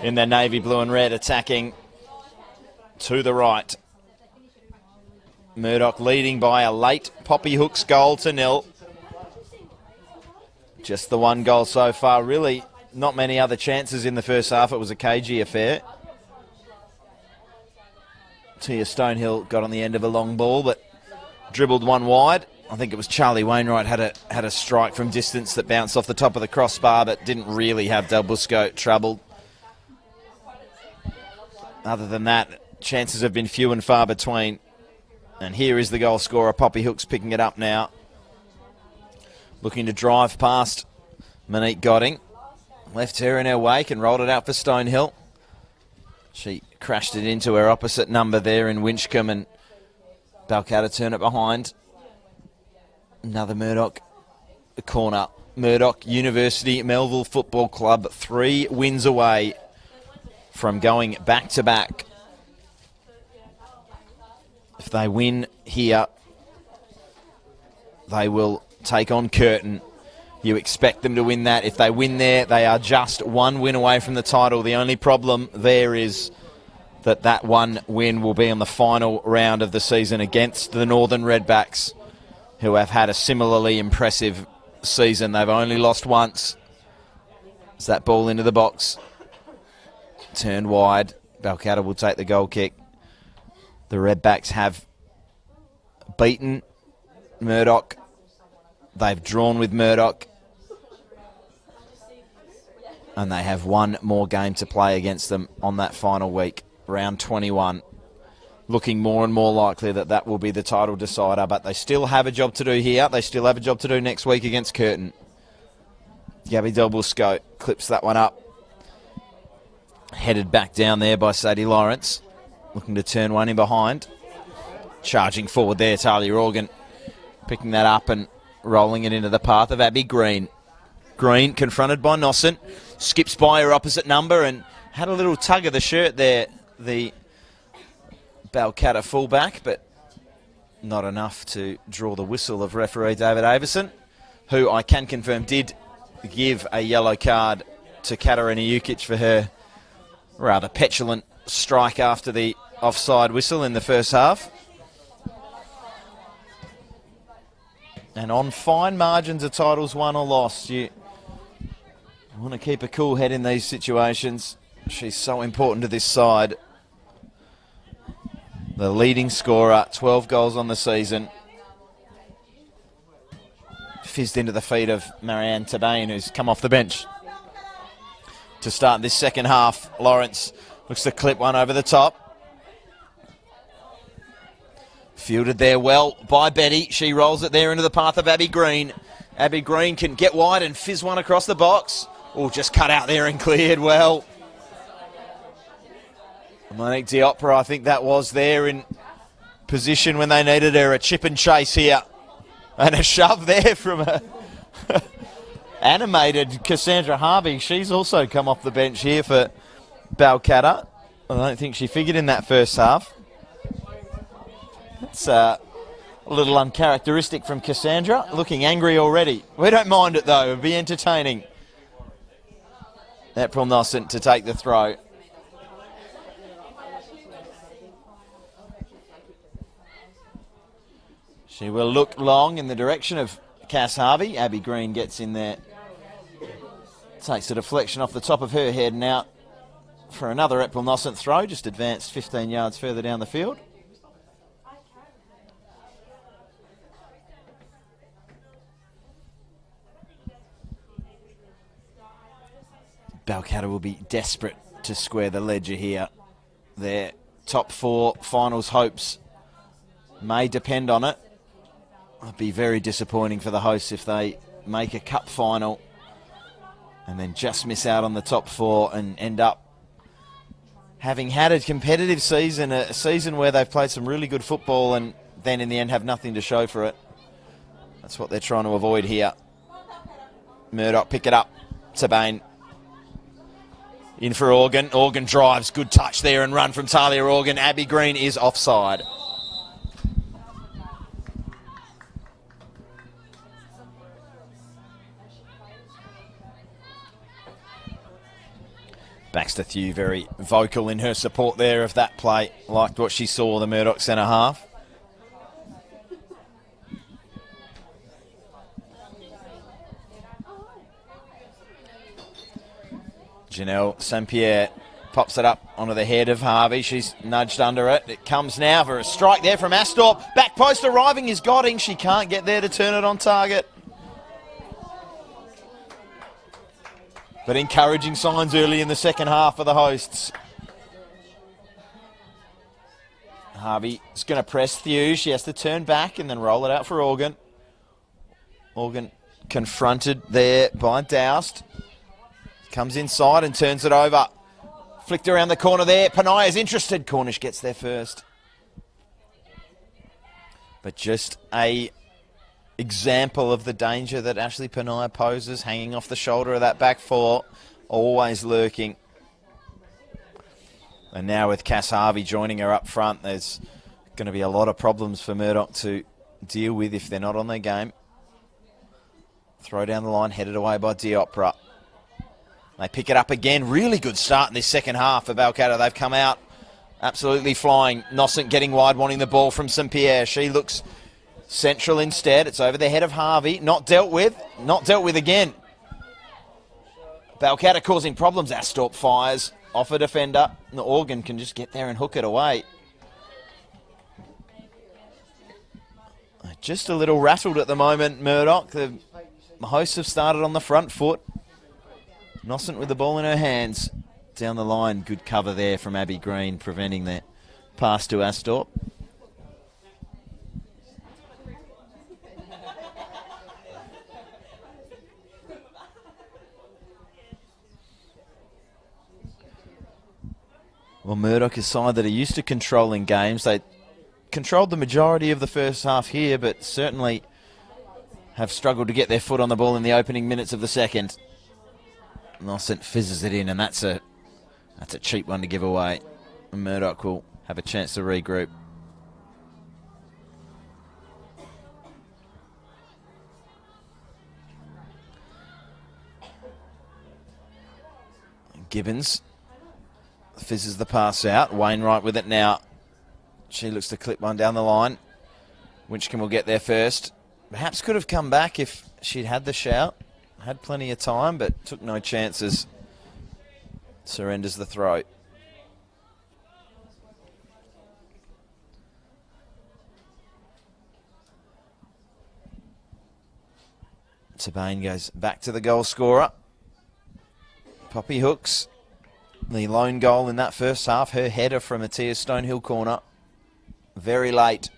in their navy blue and red, attacking to the right. Murdoch leading by a late Poppy Hooks goal to nil. Just the one goal so far. Really not many other chances in the first half. It was a cagey affair. Tia Stonehill got on the end of a long ball, but dribbled one wide. I think it was Charlie Wainwright had a strike from distance that bounced off the top of the crossbar, but didn't really have Del Busco troubled. Other than that, chances have been few and far between. And here is the goal scorer, Poppy Hooks, picking it up now. Looking to drive past Monique Godding. Left her in her wake and rolled it out for Stonehill. She crashed it into her opposite number there in Winchcombe, and Balcatta turn it behind. Another Murdoch corner. Murdoch University Melville Football Club 3 wins away from going back-to-back. If they win here, they will take on Curtin. You expect them to win that. If they win there, they are just one win away from the title. The only problem there is that one win will be on the final round of the season against the Northern Redbacks, who have had a similarly impressive season. They've only lost once. It's that ball into the box. Turned wide. Balcatta will take the goal kick. The Redbacks have beaten Murdoch. They've drawn with Murdoch. And they have one more game to play against them on that final week, round 21. Looking more and more likely that will be the title decider, but they still have a job to do here. They still have a job to do next week against Curtin. Gabby Del Busco clips that one up. Headed back down there by Sadie Lawrence. Looking to turn one in behind. Charging forward there, Talia Organ. Picking that up and rolling it into the path of Abby Green. Green confronted by Nosson. Skips by her opposite number and had a little tug of the shirt there, the Balcatta fullback, but not enough to draw the whistle of referee David Avison, who I can confirm did give a yellow card to Katarina Jukic for her rather petulant strike after the offside whistle in the first half. And on fine margins of titles won or lost, you want to keep a cool head in these situations. She's so important to this side. The leading scorer, 12 goals on the season. Fizzed into the feet of Marianne Tabane, who's come off the bench to start this second half. Lawrence looks to clip one over the top. Fielded there well by Betty. She rolls it there into the path of Abby Green. Abby Green can get wide and fizz one across the box. Oh, just cut out there and cleared well. Monique Diopera, I think that was there in position when they needed her. A chip and chase here. And a shove there from a animated Cassandra Harvey. She's also come off the bench here for Balcatta. I don't think she figured in that first half. It's a little uncharacteristic from Cassandra. Looking angry already. We don't mind it though. It'll be entertaining. April Nosson to take the throw. She will look long in the direction of Cass Harvey. Abby Green gets in there. Takes a deflection off the top of her head and out for another April Nosson throw. Just advanced 15 yards further down the field. Balcatta will be desperate to square the ledger here. Their top four finals hopes may depend on it. It'd be very disappointing for the hosts if they make a cup final and then just miss out on the top four and end up having had a competitive season, a season where they've played some really good football and then in the end have nothing to show for it. That's what they're trying to avoid here. Murdoch pick it up. Tabane in for Organ. Organ drives. Good touch there and run from Talia Organ. Abby Green is offside. Baxter Thew very vocal in her support there of that play. Liked what she saw, the Murdoch centre half. Janelle St. Pierre pops it up onto the head of Harvey. She's nudged under it. It comes now for a strike there from Astorp. Back post arriving is Godding. She can't get there to turn it on target. But encouraging signs early in the second half for the hosts. Harvey is going to press Thew. She has to turn back and then roll it out for Organ. Organ confronted there by Doust. Comes inside and turns it over. Flicked around the corner there. Panaya's interested. Cornish gets there first. But just a example of the danger that Ashley Panaya poses, hanging off the shoulder of that back four, always lurking. And now with Cass Harvey joining her up front, there's going to be a lot of problems for Murdoch to deal with if they're not on their game. Throw down the line, headed away by Diopra. They pick it up again. Really good start in this second half for Balcatta. They've come out absolutely flying. Nossent getting wide, wanting the ball from St. Pierre. She looks central instead. It's over the head of Harvey. Not dealt with. Not dealt with again. Balcatta causing problems. Astorp fires off a defender. The Organ can just get there and hook it away. Just a little rattled at the moment, Murdoch. The hosts have started on the front foot. Nossent with the ball in her hands. Down the line, good cover there from Abby Green, preventing the pass to Astorp. Well, Murdoch is a side that are used to controlling games. They controlled the majority of the first half here, but certainly have struggled to get their foot on the ball in the opening minutes of the second. Nossent fizzes it in, and that's a cheap one to give away. Murdoch will have a chance to regroup. Gibbons fizzes the pass out. Wainwright with it now. She looks to clip one down the line. Winchcombe will get there first. Perhaps could have come back if she'd had the shout. Had plenty of time, but took no chances. Surrenders the throw. Sabane goes back to the goal scorer. Poppy Hooks. The lone goal in that first half. Her header from Matthias Stonehill corner. Very late.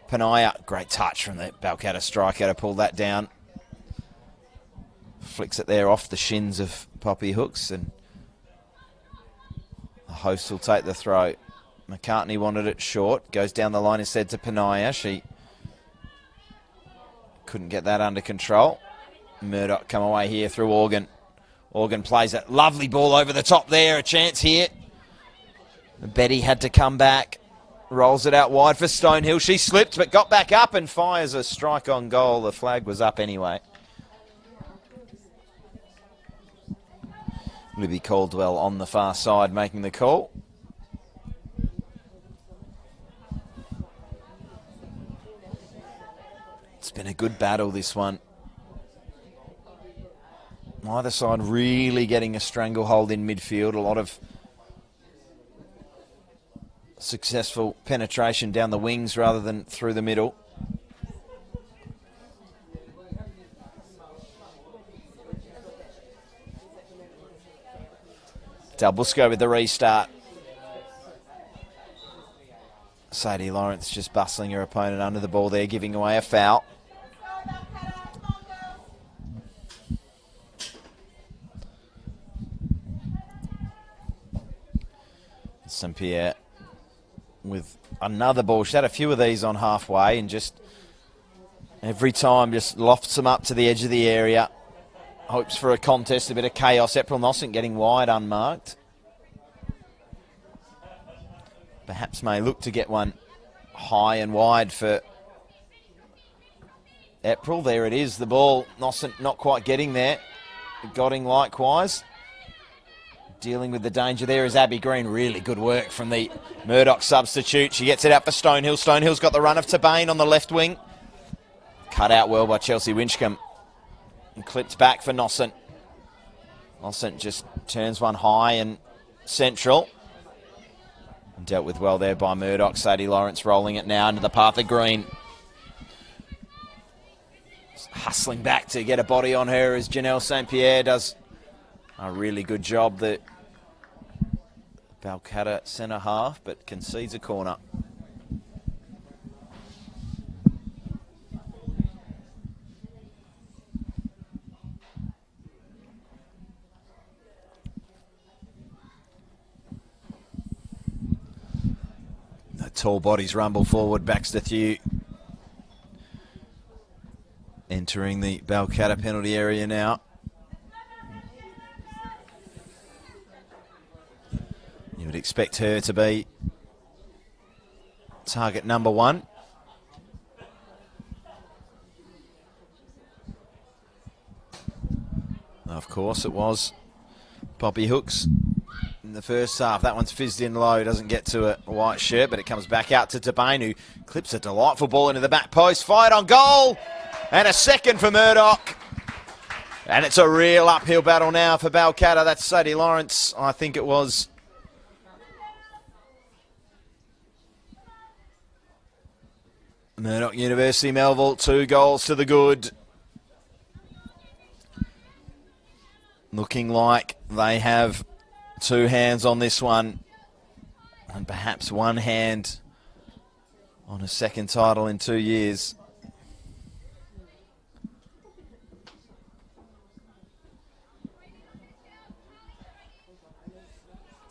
Panaya, great touch from the Balcatta striker to pull that down. Flicks it there off the shins of Poppy Hooks, and the host will take the throw. McCartney wanted it short. Goes down the line instead to Panaya. She couldn't get that under control. Murdoch come away here through Organ. Organ plays that lovely ball over the top there. A chance here. Betty had to come back. Rolls it out wide for Stonehill. She slipped but got back up and fires a strike on goal. The flag was up anyway. Libby Caldwell on the far side making the call. It's been a good battle, this one. Either side really getting a stranglehold in midfield. A lot of successful penetration down the wings rather than through the middle. Dalbusco with the restart. Sadie Lawrence just bustling her opponent under the ball there, giving away a foul. St. Pierre with another ball. She's had a few of these on halfway and just every time just lofts them up to the edge of the area. Hopes for a contest, a bit of chaos. April Nossent getting wide unmarked. Perhaps may look to get one high and wide for April. There it is, the ball. Nossent not quite getting there. Godding likewise. Dealing with the danger there is Abby Green. Really good work from the Murdoch substitute. She gets it out for Stonehill. Stonehill's got the run of Tabane on the left wing. Cut out well by Chelsea Winchcombe. And clipped back for Nossent. Nossent just turns one high and central. And dealt with well there by Murdoch. Sadie Lawrence rolling it now into the path of Green. Hustling back to get a body on her as Janelle St. Pierre does a really good job. The Balcatta centre half, but concedes a corner. The tall bodies rumble forward. Baxter Thew entering the Balcatta penalty area now. You would expect her to be target number one. Of course, it was Poppy Hooks in the first half. That one's fizzed in low, doesn't get to a white shirt, but it comes back out to Tabane, who clips a delightful ball into the back post. Fired on goal, and a second for Murdoch. And it's a real uphill battle now for Balcatta. That's Sadie Lawrence, I think it was. Murdoch University Melville, 2 goals to the good. Looking like they have 2 hands on this one, and perhaps 1 hand on a second title in 2 years.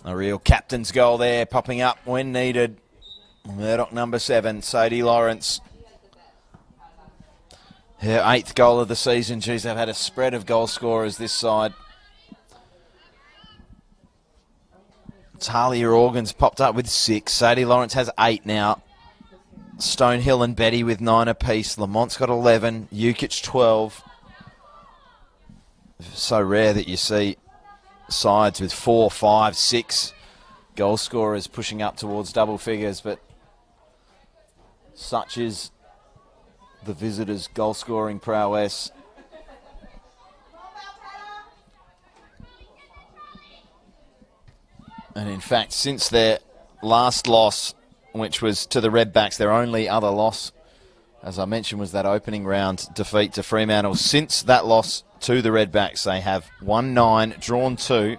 A real captain's goal there, popping up when needed. Murdoch number 7, Sadie Lawrence. Her 8th goal of the season. Geez, they've had a spread of goal scorers this side. Talia Organs popped up with 6. Sadie Lawrence has 8 now. Stonehill and Betty with 9 apiece. Lamont's got 11. Ukic 12. So rare that you see sides with 4, 5, 6 goal scorers pushing up towards double figures, but such is the visitors' goal scoring prowess. And in fact, since their last loss, which was to the Redbacks, their only other loss, as I mentioned, was that opening round defeat to Fremantle. Since that loss to the Redbacks, they have won 9, drawn 2,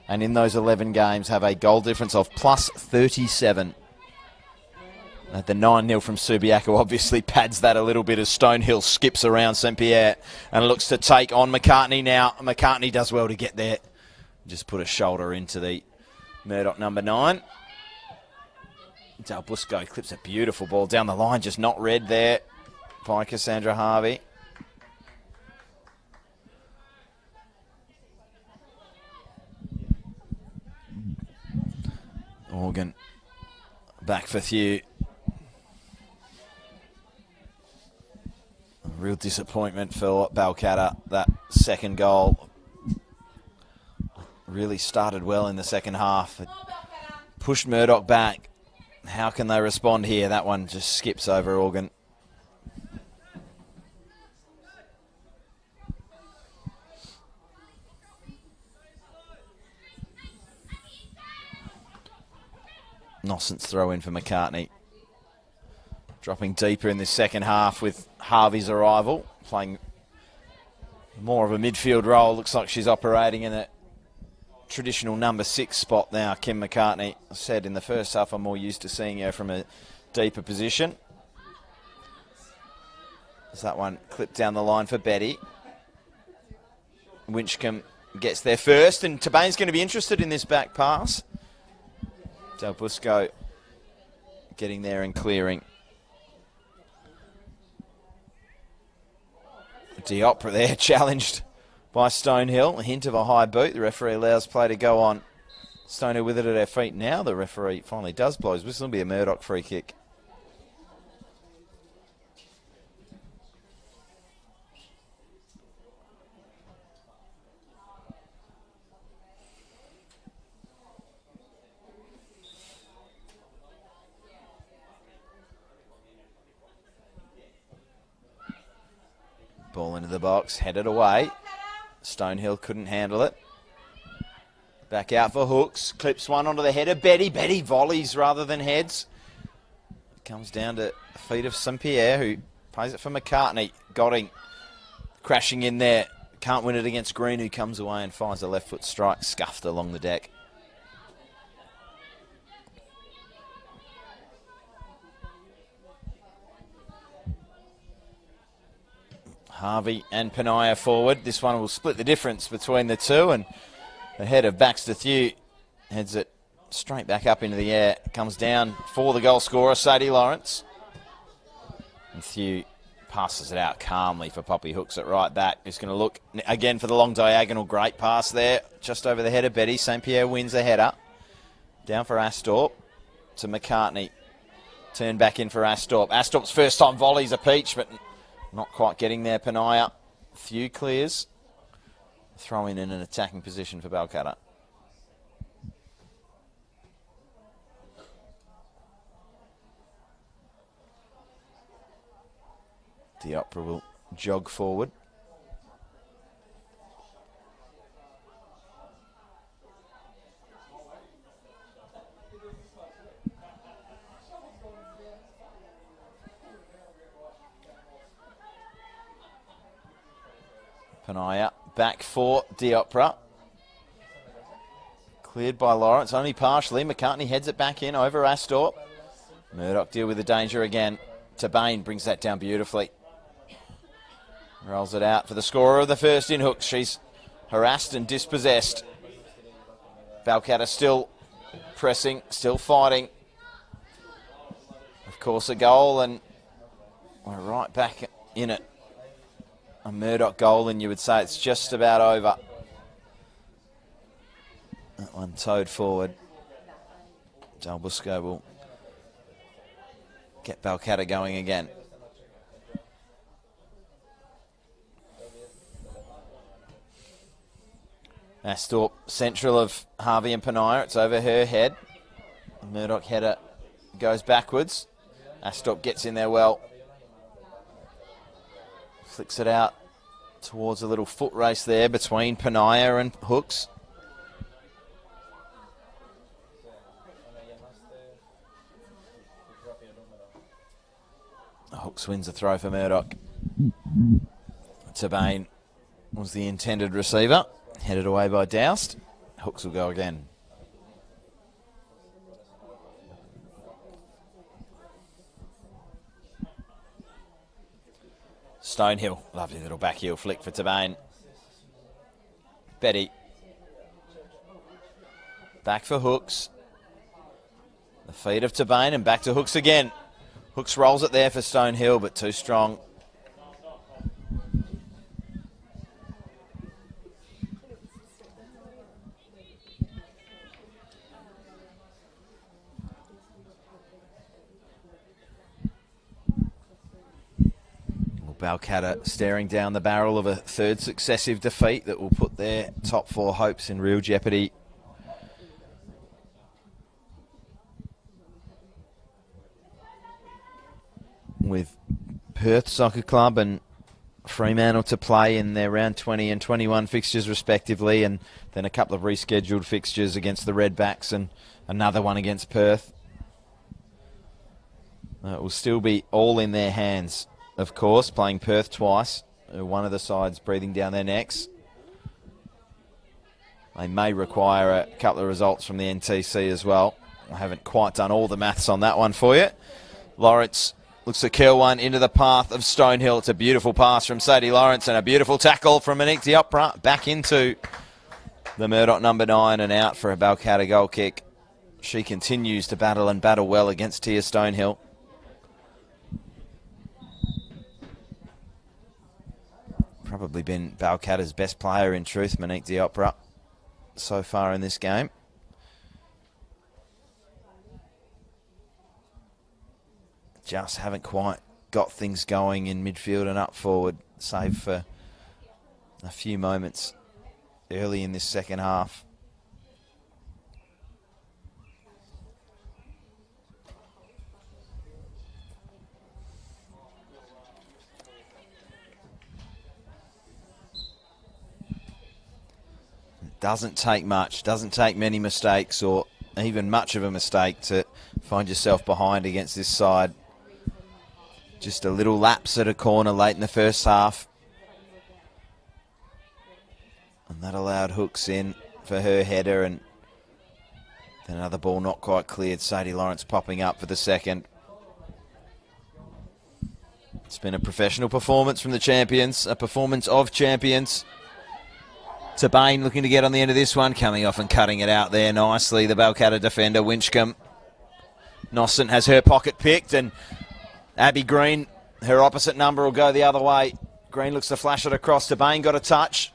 and in those 11 games have a goal difference of plus 37. The 9-0 from Subiaco obviously pads that a little bit as Stonehill skips around St. Pierre and looks to take on McCartney now. McCartney does well to get there. Just put a shoulder into the Murdoch number 9. Del Busco clips a beautiful ball down the line, just not read there by Cassandra Harvey. Organ back for Thew. Real disappointment for Balcatta. That second goal really started well in the second half. It pushed Murdoch back. How can they respond here? That one just skips over Organ. Nossent's throw in for McCartney. Dropping deeper in this second half with Harvey's arrival. Playing more of a midfield role. Looks like she's operating in a traditional number 6 spot now, Kim McCartney. I said in the first half I'm more used to seeing her from a deeper position. There's that one clipped down the line for Betty. Winchcombe gets there first, and Tabane's going to be interested in this back pass. Del Busco getting there and clearing. Diop there challenged by Stonehill. A hint of a high boot. The referee allows play to go on. Stonehill with it at her feet now. The referee finally does blow his whistle. It'll be a Murdoch free kick. Ball into the box, headed away. Stonehill couldn't handle it. Back out for Hooks. Clips one onto the header. Betty volleys rather than heads. Comes down to the feet of St. Pierre, who plays it for McCartney. Godding crashing in there. Can't win it against Green, who comes away and finds a left foot strike scuffed along the deck. Harvey and Panaia forward. This one will split the difference between the two, and the head of Baxter Thew heads it straight back up into the air. Comes down for the goal scorer, Sadie Lawrence. And Thew passes it out calmly for Poppy Hooks at right back. Who's going to look again for the long diagonal. Great pass there, just over the head of Betty. St. Pierre wins the header. Down for Astorp to McCartney. Turn back in for Astorp. Astorp's first time volley's a peach, but not quite getting there. Panaia. Thew clears. Throw in an attacking position for Balcatta. The Opera will jog forward. Panaia back for the Opera. Cleared by Lawrence, only partially. McCartney heads it back in over Astorp. Murdoch deal with the danger again. Tabane brings that down beautifully. Rolls it out for the scorer of the first in. Hooks. She's harassed and dispossessed. Balcatta still pressing, still fighting. Of course, a goal, and we're right back in it. A Murdoch goal, and you would say it's just about over. That one towed forward. Del Busco will get Balcatta going again. Astorp, central of Harvey and Panaia. It's over her head. Murdoch header goes backwards. Astorp gets in there well. Flicks it out towards a little foot race there between Panaia and Hooks. Hooks wins the throw for Murdoch. Tabane was the intended receiver. Headed away by Doust. Hooks will go again. Stonehill. Lovely little back heel flick for Tabane. Betty. Back for Hooks. The feet of Tabane and back to Hooks again. Hooks rolls it there for Stonehill, but too strong. Balcatta staring down the barrel of a third successive defeat that will put their top four hopes in real jeopardy. With Perth Soccer Club and Fremantle to play in their round 20 and 21 fixtures respectively, and then a couple of rescheduled fixtures against the Redbacks and another one against Perth. It will still be all in their hands. Of course, playing Perth twice. One of the sides breathing down their necks. They may require a couple of results from the NTC as well. I haven't quite done all the maths on that one for you. Lawrence looks to curl one into the path of Stonehill. It's a beautiful pass from Sadie Lawrence and a beautiful tackle from Monique Diopra. Back into the Murdoch number 9 and out for a Balcatta goal kick. She continues to battle and battle well against Tia Stonehill. Probably been Balcatta's best player in truth, Monique Diopra, so far in this game. Just haven't quite got things going in midfield and up forward, save for a few moments early in this second half. doesn't take much, doesn't take many mistakes or even much of a mistake to find yourself behind against this side. Just a little lapse at a corner late in the first half. And that allowed Hooks in for her header, and then another ball not quite cleared. Sadie Lawrence popping up for the second. It's been a professional performance from the champions, a performance of champions. Tabane looking to get on the end of this one, coming off and cutting it out there nicely. The Balcatta defender, Winchcombe. Nosson has her pocket picked, and Abby Green, her opposite number, will go the other way. Green looks to flash it across. Tabane got a touch.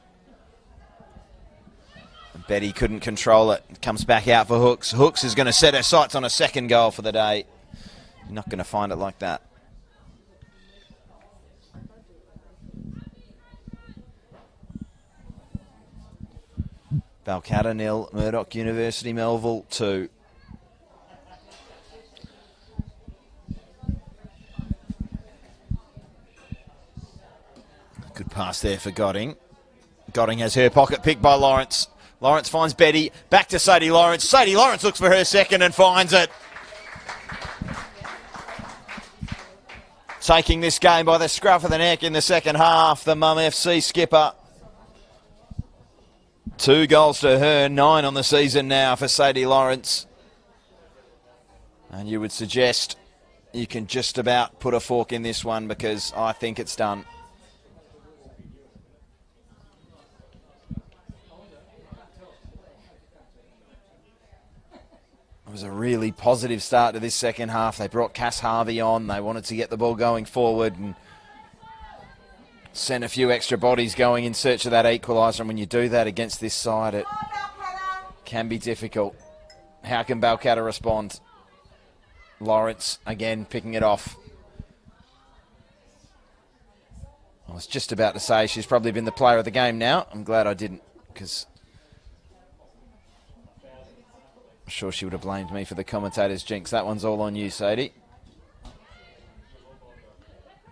And Betty couldn't control it. Comes back out for Hooks. Hooks is going to set her sights on a second goal for the day. Not going to find it like that. Balcatta 0, Murdoch University Melville 2. Good pass there for Godding. Godding has her pocket picked by Lawrence. Lawrence finds Betty. Back to Sadie Lawrence. Sadie Lawrence looks for her second and finds it. Taking this game by the scruff of the neck in the second half, the Mum FC skipper. 2 goals to her, 9 on the season now for Sadie Lawrence. And you would suggest you can just about put a fork in this one, because I think it's done. It was a really positive start to this second half. They brought Cass Harvey on. They wanted to get the ball going forward and send a few extra bodies going in search of that equaliser. And when you do that against this side, it can be difficult. How can Balcatta respond? Lawrence again picking it off. I was just about to say she's probably been the player of the game now. I'm glad I didn't, because I'm sure she would have blamed me for the commentator's jinx. That one's all on you, Sadie.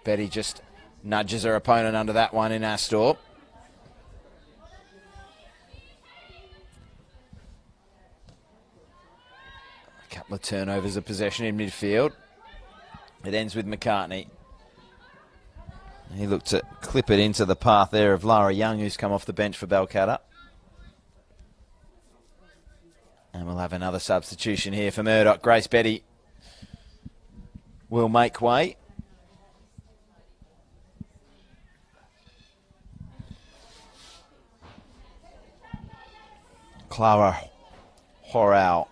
Betty just nudges her opponent under that one in Astor. A couple of turnovers of possession in midfield. It ends with McCartney. He looked to clip it into the path there of Lara Young, who's come off the bench for Balcatta. And we'll have another substitution here for Murdoch. Grace Betty will make way. Clara Horau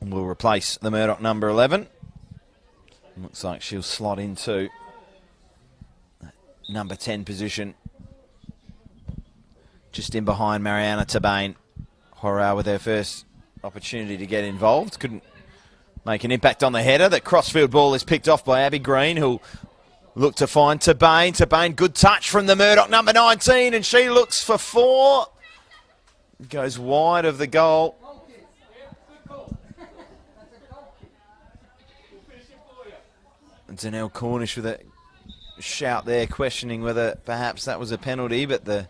will replace the Murdoch number 11. Looks like she'll slot into number 10 position, just in behind Mariana Tabane. Horau with her first opportunity to get involved. Couldn't make an impact on the header. That crossfield ball is picked off by Abby Green, who'll look to find Tabane. Tabane, good touch from the Murdoch number 19, and she looks for 4. Goes wide of the goal. Danelle Cornish with a shout there, questioning whether perhaps that was a penalty, but the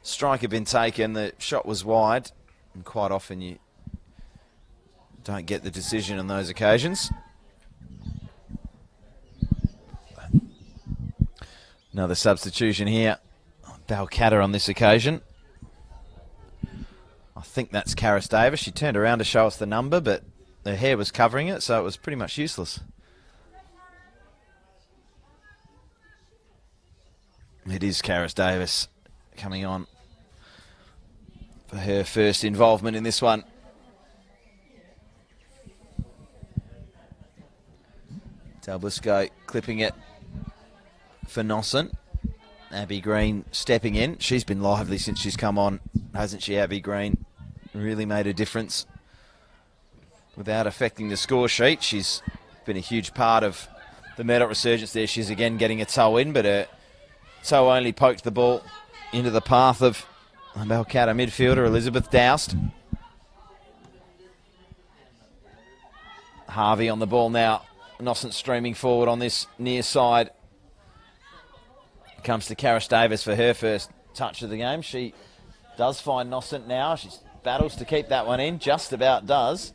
strike had been taken. The shot was wide, and quite often you don't get the decision on those occasions. Another substitution here. Balcatta on this occasion. I think that's Karis Davis. She turned around to show us the number, but her hair was covering it, so it was pretty much useless. It is Karis Davis coming on for her first involvement in this one. Del Blisco clipping it for Nosson. Abby Green stepping in. She's been lively since she's come on, hasn't she, Abby Green? Really made a difference without affecting the score sheet. She's been a huge part of the Murdoch resurgence there. She's again getting a toe in, but her toe only poked the ball into the path of Balcatta midfielder Elizabeth Doust. Harvey on the ball now. Nosson streaming forward on this near side. Comes to Karis Davis for her first touch of the game. She does find Nossent now. She battles to keep that one in, just about does.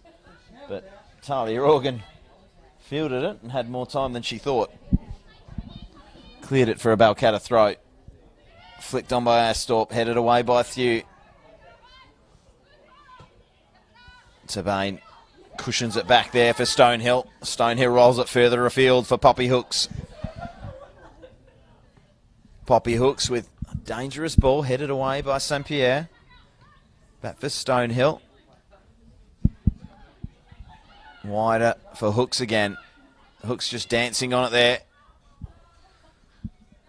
But Talia Organ fielded it and had more time than she thought. Cleared it for a Balcatta throw. Flicked on by Astorp, headed away by Thew. Tabane cushions it back there for Stonehill. Stonehill rolls it further afield for Poppy Hooks. Poppy Hooks with a dangerous ball, headed away by St. Pierre. Back for Stonehill. Wider for Hooks again. Hooks just dancing on it there.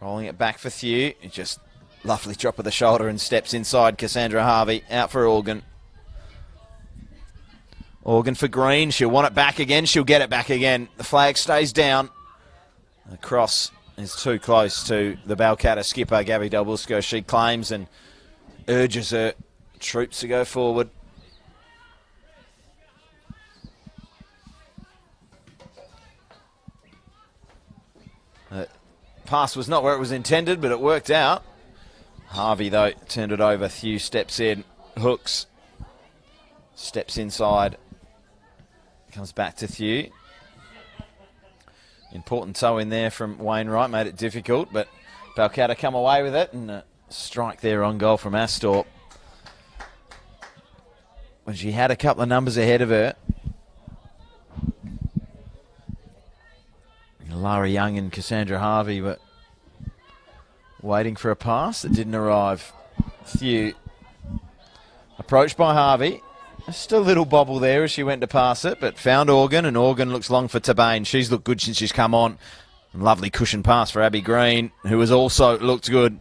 Rolling it back for Thew. Just lovely drop of the shoulder and steps inside Cassandra Harvey. Out for Organ. Organ for Green. She'll want it back again. She'll get it back again. The flag stays down. The cross is too close to the Balcatta skipper, Gabby Delbusco. She claims and urges her troops to go forward. Pass was not where it was intended, but it worked out. Harvey, though, turned it over. Thew steps in. Hooks steps inside. Comes back to Thew. Important toe in there from Wainwright. Made it difficult, but Balcatta come away with it. And a strike there on goal from Astorp. When she had a couple of numbers ahead of her. Lara Young and Cassandra Harvey were waiting for a pass that didn't arrive. Thew approached by Harvey. Just a little bobble there as she went to pass it, but found Organ, and Organ looks long for Tabane. She's looked good since she's come on. Lovely cushion pass for Abby Green, who has also looked good.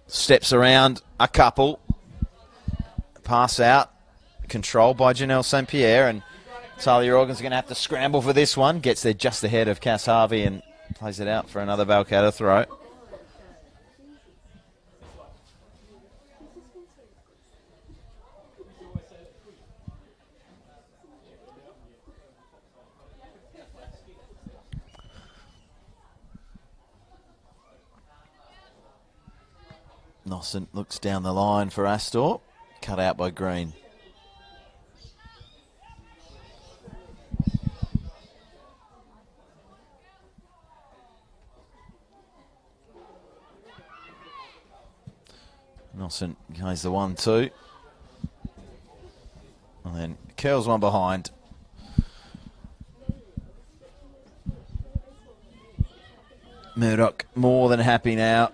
Steps around a couple. Pass out. Controlled by Janelle St. Pierre, and Talia Organ's going to have to scramble for this one. Gets there just ahead of Cass Harvey and plays it out for another Balcatta throw. Nossent looks down the line for Astorp. Cut out by Green. Nossent goes the 1-2. And then curls one behind. Murdoch more than happy now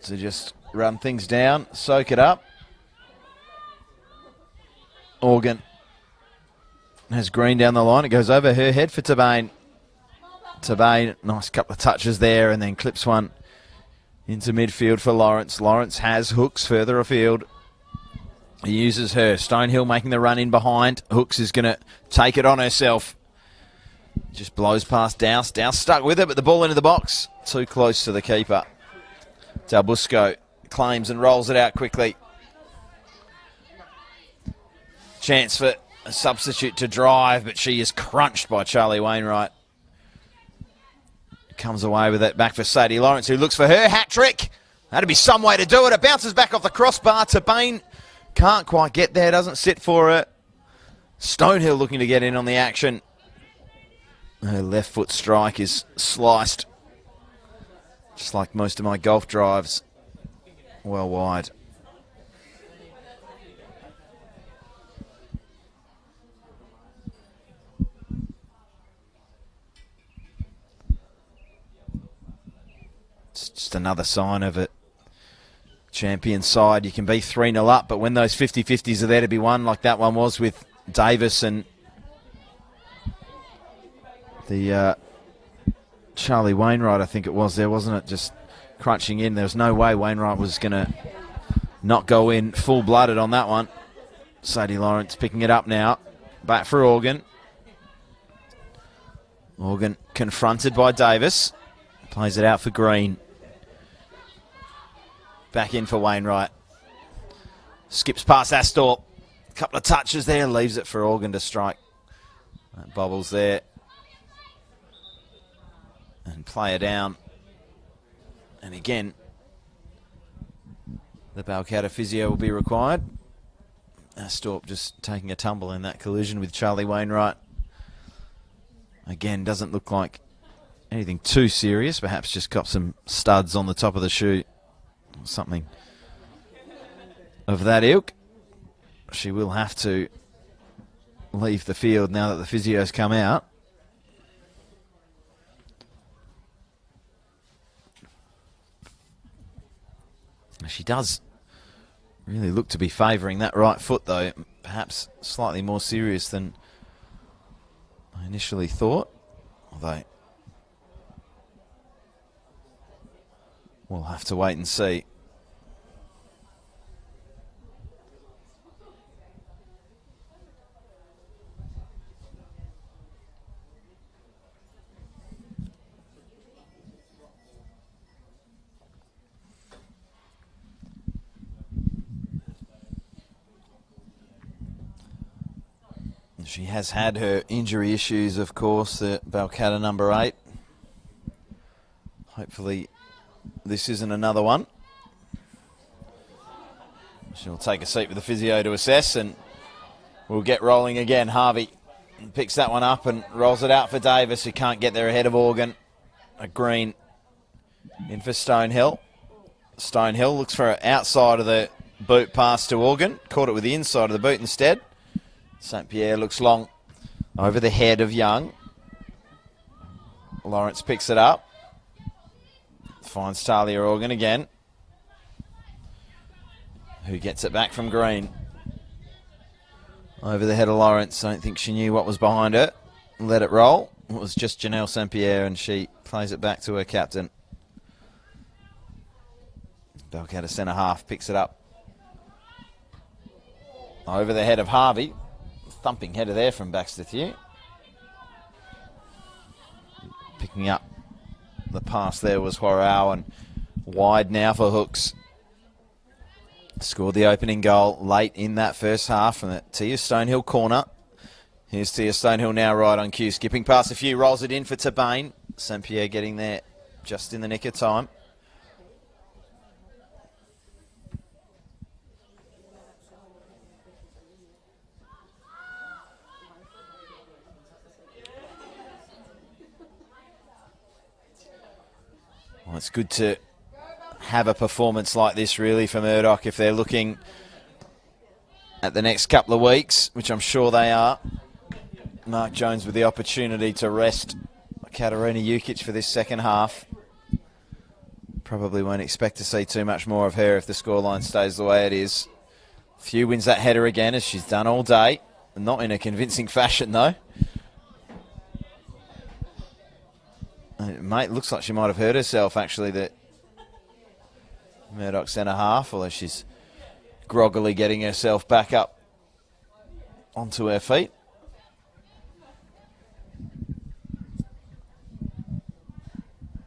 to just run things down, soak it up. Organ has Green down the line. It goes over her head for Tabane. Tabane, nice couple of touches there, and then clips one into midfield for Lawrence. Lawrence has Hooks further afield. He uses her. Stonehill making the run in behind. Hooks is going to take it on herself. Just blows past Douse. Douse stuck with it, but the ball into the box. Too close to the keeper. Delbusco claims and rolls it out quickly. Chance for a substitute to drive, but she is crunched by Charlie Wainwright. Comes away with it back for Sadie Lawrence, who looks for her hat-trick. That'd be some way to do it. It bounces back off the crossbar. Tabane can't quite get there, doesn't sit for it. Stonehill looking to get in on the action. Her left foot strike is sliced, just like most of my golf drives, well wide. It's just another sign of it. Champion side, you can be 3-0 up, but when those 50-50s are there to be won, like that one was with Davis and the Charlie Wainwright, I think it was there, wasn't it? Just crunching in. There was no way Wainwright was going to not go in full-blooded on that one. Sadie Lawrence picking it up now. Back for Organ. Organ confronted by Davis. Plays it out for Green. Back in for Wainwright. Skips past Astorp. A couple of touches there. Leaves it for Organ to strike. That bobbles there. And play her down. And again, The Balcatta physio will be required. Storp just taking a tumble in that collision with Charlie Wainwright. Again, doesn't look like anything too serious. Perhaps just got some studs on the top of the shoe. Something of that ilk. She will have to leave the field now that the physio's come out. She does really look to be favouring that right foot, though. Perhaps slightly more serious than I initially thought. Although we'll have to wait and see. She has had her injury issues, of course, the Balcatta number 8. Hopefully this isn't another one. She'll take a seat with the physio to assess, and we'll get rolling again. Harvey picks that one up and rolls it out for Davis, who can't get there ahead of Organ. A green in for Stonehill. Stonehill looks for an outside of the boot pass to Organ. Caught it with the inside of the boot instead. St. Pierre looks long over the head of Young. Lawrence picks it up. Finds Talia Organ again, who gets it back from Green. Over the head of Lawrence. I don't think she knew what was behind her. Let it roll. It was just Janelle St. Pierre, and she plays it back to her captain. Balcatta centre half picks it up. Over the head of Harvey. Thumping header there from Baxter Thew. Picking up the pass there was Horau, and wide now for Hooks. Scored the opening goal late in that first half from the Tia Stonehill corner. Here's Tia Stonehill now right on cue. Skipping past a few, rolls it in for Tabane. St. Pierre getting there just in the nick of time. Well, it's good to have a performance like this, really, for Murdoch if they're looking at the next couple of weeks, which I'm sure they are. Mark Jones with the opportunity to rest Katarina Jukic for this second half. Probably won't expect to see too much more of her if the scoreline stays the way it is. Few wins that header again, as she's done all day. Not in a convincing fashion, though. Mate, looks like she might have hurt herself, actually, that Murdoch centre half, although she's groggily getting herself back up onto her feet.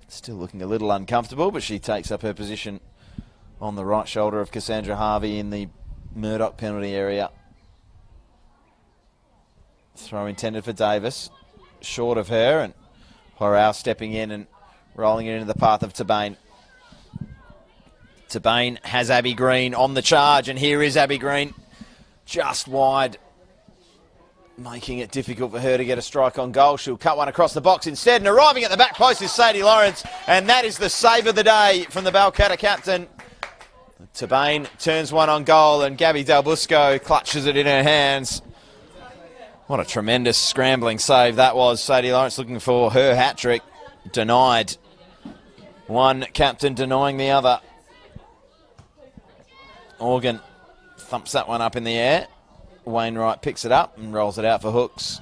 Still looking a little uncomfortable, but she takes up her position on the right shoulder of Cassandra Harvey in the Murdoch penalty area. Throw intended for Davis. Short of her, and Horau stepping in and rolling it into the path of Tabane. Tabane has Abby Green on the charge, and here is Abby Green just wide, making it difficult for her to get a strike on goal. She'll cut one across the box instead, and arriving at the back post is Sadie Lawrence, and that is the save of the day from the Balcatta captain. Tabane turns one on goal, and Gabby Del Busco clutches it in her hands. What a tremendous scrambling save that was. Sadie Lawrence looking for her hat-trick. Denied. One captain denying the other. Organ thumps that one up in the air. Wainwright picks it up and rolls it out for Hooks.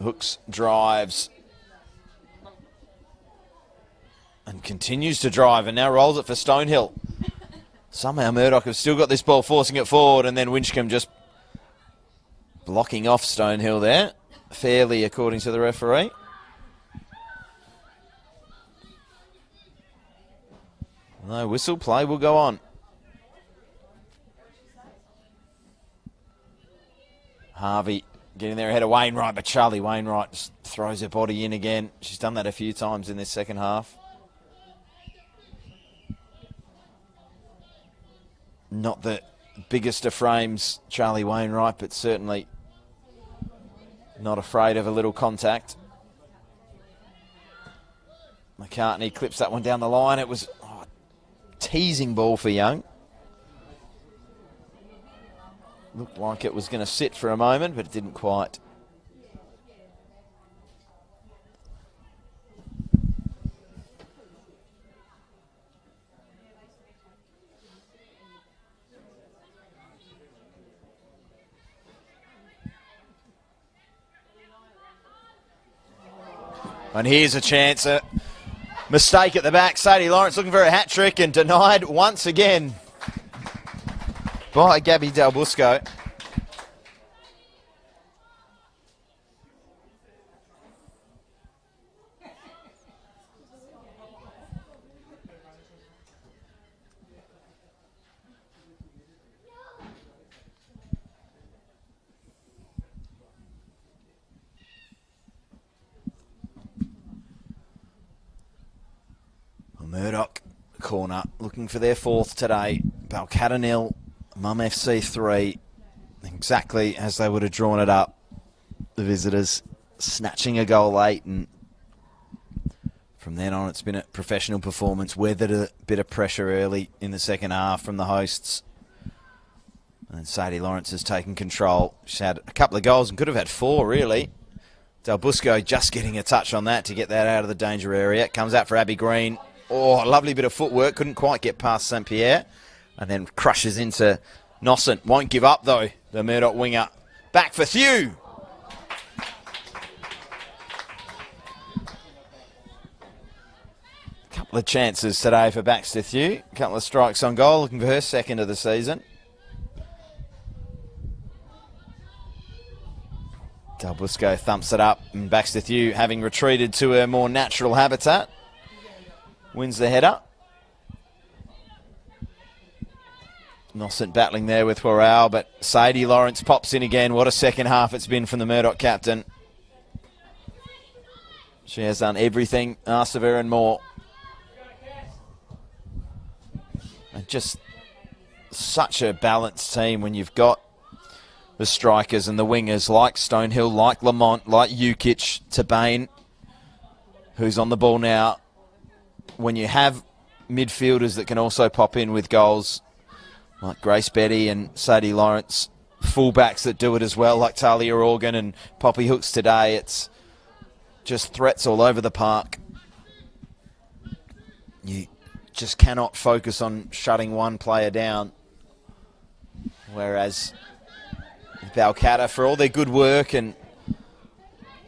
Hooks drives. And continues to drive, and now rolls it for Stonehill. Somehow Murdoch have still got this ball, forcing it forward, and then Winchcombe just blocking off Stonehill there, fairly according to the referee. No whistle, play will go on. Harvey getting there ahead of Wainwright, but Charlie Wainwright just throws her body in again. She's done that a few times in this second half. Not the biggest of frames, Charlie Wainwright, but certainly not afraid of a little contact. McCartney clips that one down the line. It was a teasing ball for Young. Looked like it was going to sit for a moment, but it didn't quite. And here's a chance. A mistake at the back. Sadie Lawrence looking for a hat trick and denied once again by Gabby Del Busco. Murdoch corner looking for their fourth today. Balcatta 0, Mum FC 3. Exactly as they would have drawn it up. The visitors snatching a goal late, and from then on it's been a professional performance. Weathered a bit of pressure early in the second half from the hosts. And Sadie Lawrence has taken control. She's had a couple of goals and could have had 4 really. Del Busco just getting a touch on that to get that out of the danger area. Comes out for Abby Green. Oh, a lovely bit of footwork. Couldn't quite get past St. Pierre. And then crushes into Nosson. Won't give up, though, the Murdoch winger. Back for Thew. Couple of chances today for Baxter Thew. Couple of strikes on goal. Looking for her second of the season. Del Busco thumps it up. And Baxter Thew, having retreated to her more natural habitat, wins the header. Nosson battling there with Warao, but Sadie Lawrence pops in again. What a second half it's been from the Murdoch captain. She has done everything asked of her and more. And just such a balanced team when you've got the strikers and the wingers like Stonehill, like Lamont, like Ukic, Tabane, who's on the ball now. When you have midfielders that can also pop in with goals, like Grace Betty and Sadie Lawrence, fullbacks that do it as well, like Talia Organ and Poppy Hooks today, it's just threats all over the park. You just cannot focus on shutting one player down. Whereas Balcatta, for all their good work and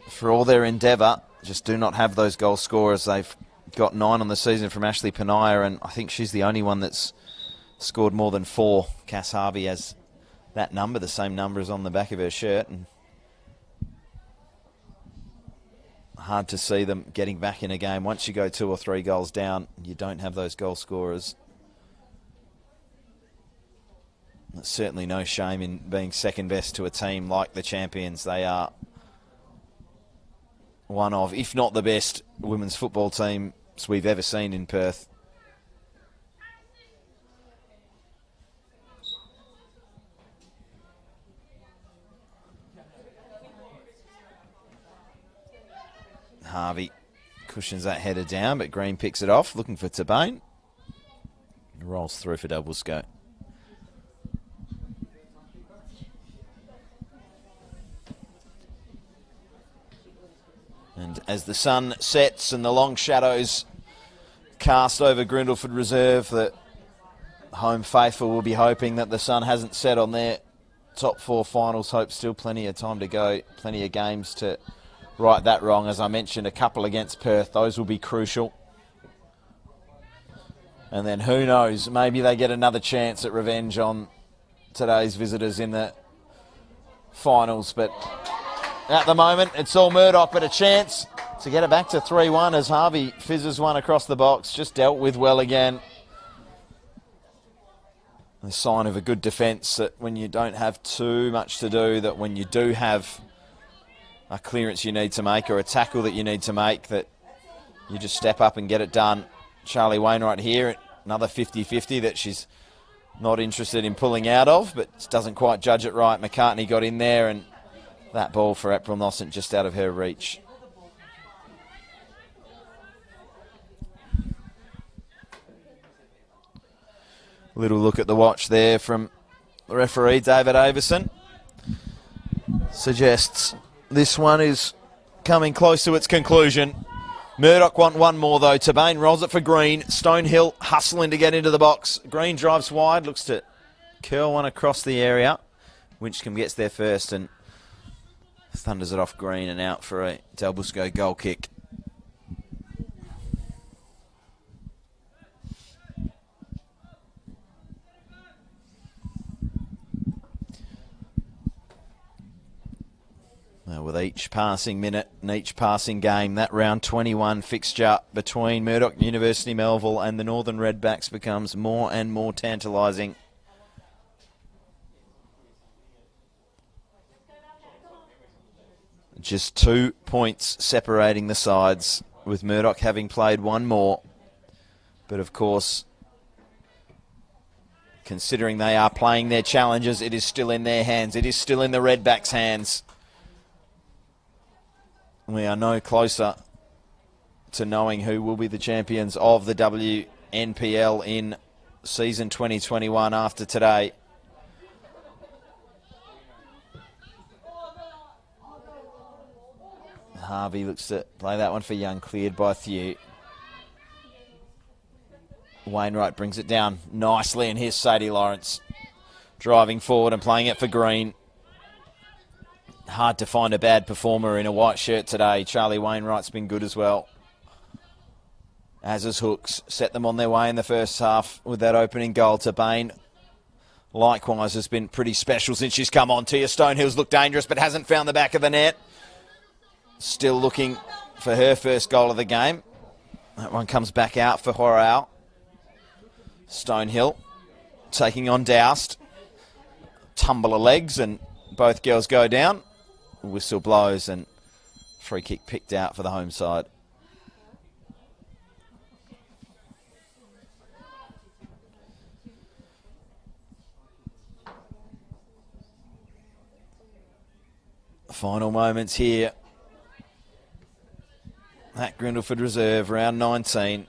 for all their endeavour, just do not have those goal scorers. They've got 9 on the season from Ashley Panaya, and I think she's the only one that's scored more than 4. Cass Harvey has that number, the same number as on the back of her shirt, and hard to see them getting back in a game. Once you go 2 or 3 goals down, you don't have those goal scorers. There's certainly no shame in being second best to a team like the Champions. They are one of, if not the best, women's football teams we've ever seen in Perth. Harvey cushions that header down, but Green picks it off, looking for Tabane. Rolls through for Del Busco. And as the sun sets and the long shadows cast over Grindleford Reserve, the home faithful will be hoping that the sun hasn't set on their top 4 finals hope. Still plenty of time to go, plenty of games to right that wrong. As I mentioned, a couple against Perth, those will be crucial. And then who knows, maybe they get another chance at revenge on today's visitors in the finals. But at the moment, it's all Murdoch, but a chance to get it back to 3-1 as Harvey fizzes one across the box. Just dealt with well again. A sign of a good defence, that when you don't have too much to do, that when you do have a clearance you need to make or a tackle that you need to make, that you just step up and get it done. Charlie Wainwright here, another 50-50 that she's not interested in pulling out of, but doesn't quite judge it right. McCartney got in there, and that ball for April Nossent just out of her reach. Little look at the watch there from the referee, David Avison. Suggests this one is coming close to its conclusion. Murdoch want one more though. Tabane rolls it for Green. Stonehill hustling to get into the box. Green drives wide, looks to curl one across the area. Winchcombe gets there first and thunders it off Green and out for a Del Busco goal kick. With each passing minute and each passing game, that round 21 fixture between Murdoch University Melville and the Northern Redbacks becomes more and more tantalising. Just 2 points separating the sides, with Murdoch having played one more. But of course, considering they are playing their challenges, it is still in their hands. It is still in the Redbacks' hands. We are no closer to knowing who will be the champions of the WNPL in season 2021 after today. Harvey looks to play that one for Young, cleared by Thew. Wainwright brings it down nicely, and here's Sadie Lawrence driving forward and playing it for Green. Hard to find a bad performer in a white shirt today. Charlie Wainwright's been good as well. As is Hooks. Set them on their way in the first half with that opening goal. Tabane likewise has been pretty special since she's come on. Tia Stonehill's looked dangerous but hasn't found the back of the net. Still looking for her first goal of the game. That one comes back out for Horau. Stonehill taking on Doust. Tumble of legs and both girls go down. Whistle blows and free kick picked out for the home side. Final moments here at Grindleford Reserve, round 19.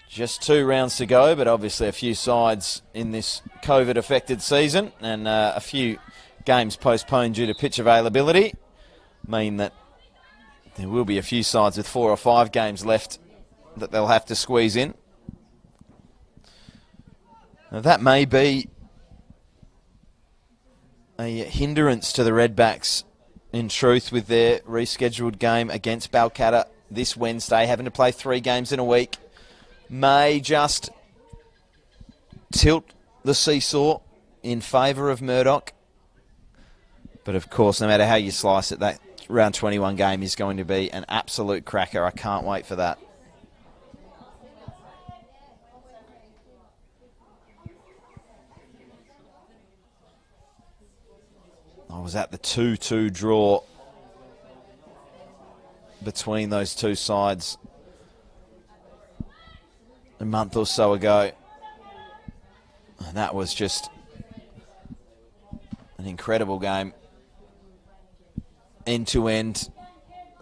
Just 2 rounds to go, but obviously a few sides in this COVID-affected season and a few games postponed due to pitch availability mean that there will be a few sides with 4 or 5 games left that they'll have to squeeze in. Now that may be a hindrance to the Redbacks, in truth, with their rescheduled game against Balcatta this Wednesday, having to play 3 games in a week. May just tilt the seesaw in favour of Murdoch. But of course, no matter how you slice it, that round 21 game is going to be an absolute cracker. I can't wait for that. I was at the 2-2 draw between those two sides a month or so ago. And that was just an incredible game. End to end,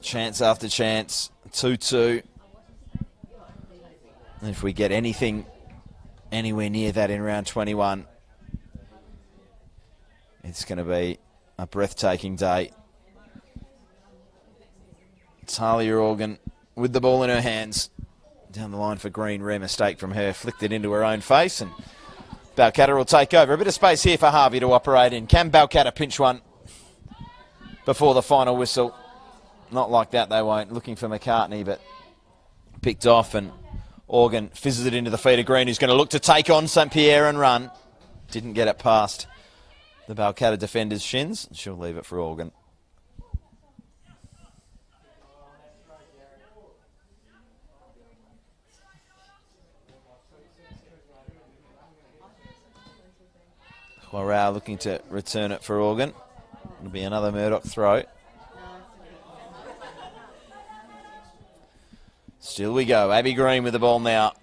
chance after chance, 2-2. And if we get anything anywhere near that in round 21, it's going to be a breathtaking day. Talia Organ with the ball in her hands. Down the line for Green, rare mistake from her. Flicked it into her own face and Balcatta will take over. A bit of space here for Harvey to operate in. Can Balcatta pinch one before the final whistle? Not like that, they won't. Looking for McCartney, but picked off, and Organ fizzes it into the feet of Green, who's going to look to take on St. Pierre and run. Didn't get it past the Balcatta defender's shins. She'll leave it for Organ. Horau looking to return it for Organ. It'll be another Murdoch throw. Still we go. Abby Green with the ball now.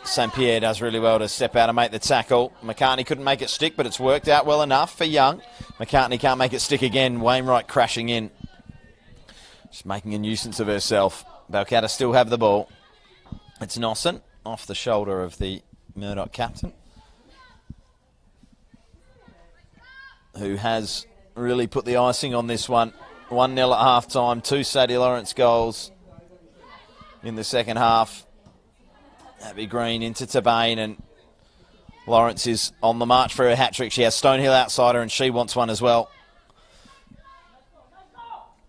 St. Pierre does really well to step out and make the tackle. McCartney couldn't make it stick, but it's worked out well enough for Young. McCartney can't make it stick again. Wainwright crashing in. Just making a nuisance of herself. Balcatta still have the ball. It's Nosson off the shoulder of the Murdoch captain, who has really put the icing on this one. 1-0 at half-time. 2 Sadie Lawrence goals in the second half. Abby Green into Tabane, and Lawrence is on the march for her hat-trick. She has Stonehill outside her, and she wants one as well.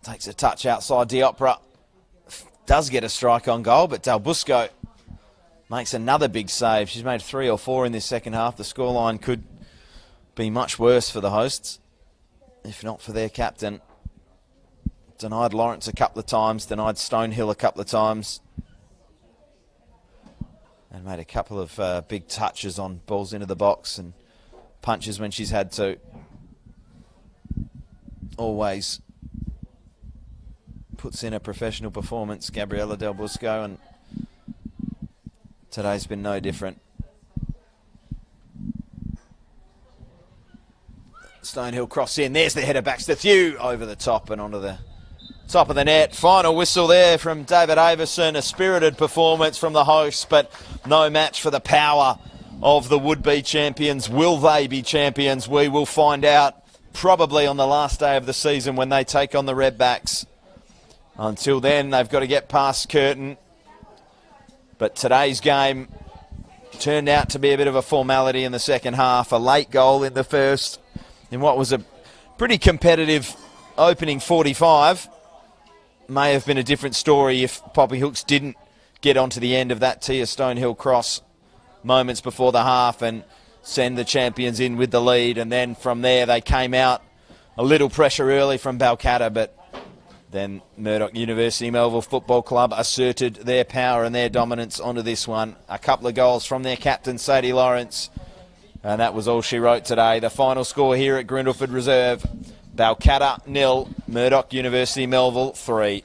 Takes a touch outside Diopra. Does get a strike on goal, but Del Busco makes another big save. She's made 3 or 4 in this second half. The scoreline could be much worse for the hosts, if not for their captain. Denied Lawrence a couple of times, denied Stonehill a couple of times, and made a couple of big touches on balls into the box and punches when she's had to. Always puts in a professional performance, Gabriella Del Busco, and today's been no different. Stonehill cross in. There's the header back to Thew over the top and onto the top of the net. Final whistle there from David Avison. A spirited performance from the hosts, but no match for the power of the would-be champions. Will they be champions? We will find out probably on the last day of the season when they take on the Redbacks. Until then, they've got to get past Curtin. But today's game turned out to be a bit of a formality in the second half. A late goal in the first, in what was a pretty competitive opening 45. May have been a different story if Poppy Hooks didn't get onto the end of that Tia Stonehill cross moments before the half and send the champions in with the lead. And then from there they came out a little pressure early from Balcatta, but then Murdoch University Melville Football Club asserted their power and their dominance onto this one. A couple of goals from their captain, Sadie Lawrence, and that was all she wrote today. The final score here at Grindleford Reserve: Balcatta 0, Murdoch University Melville 3.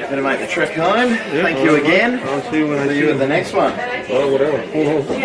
Going to make the trek home. Yeah, thank you again. I'll see you when I see you at the next one. Oh, whatever. Yeah.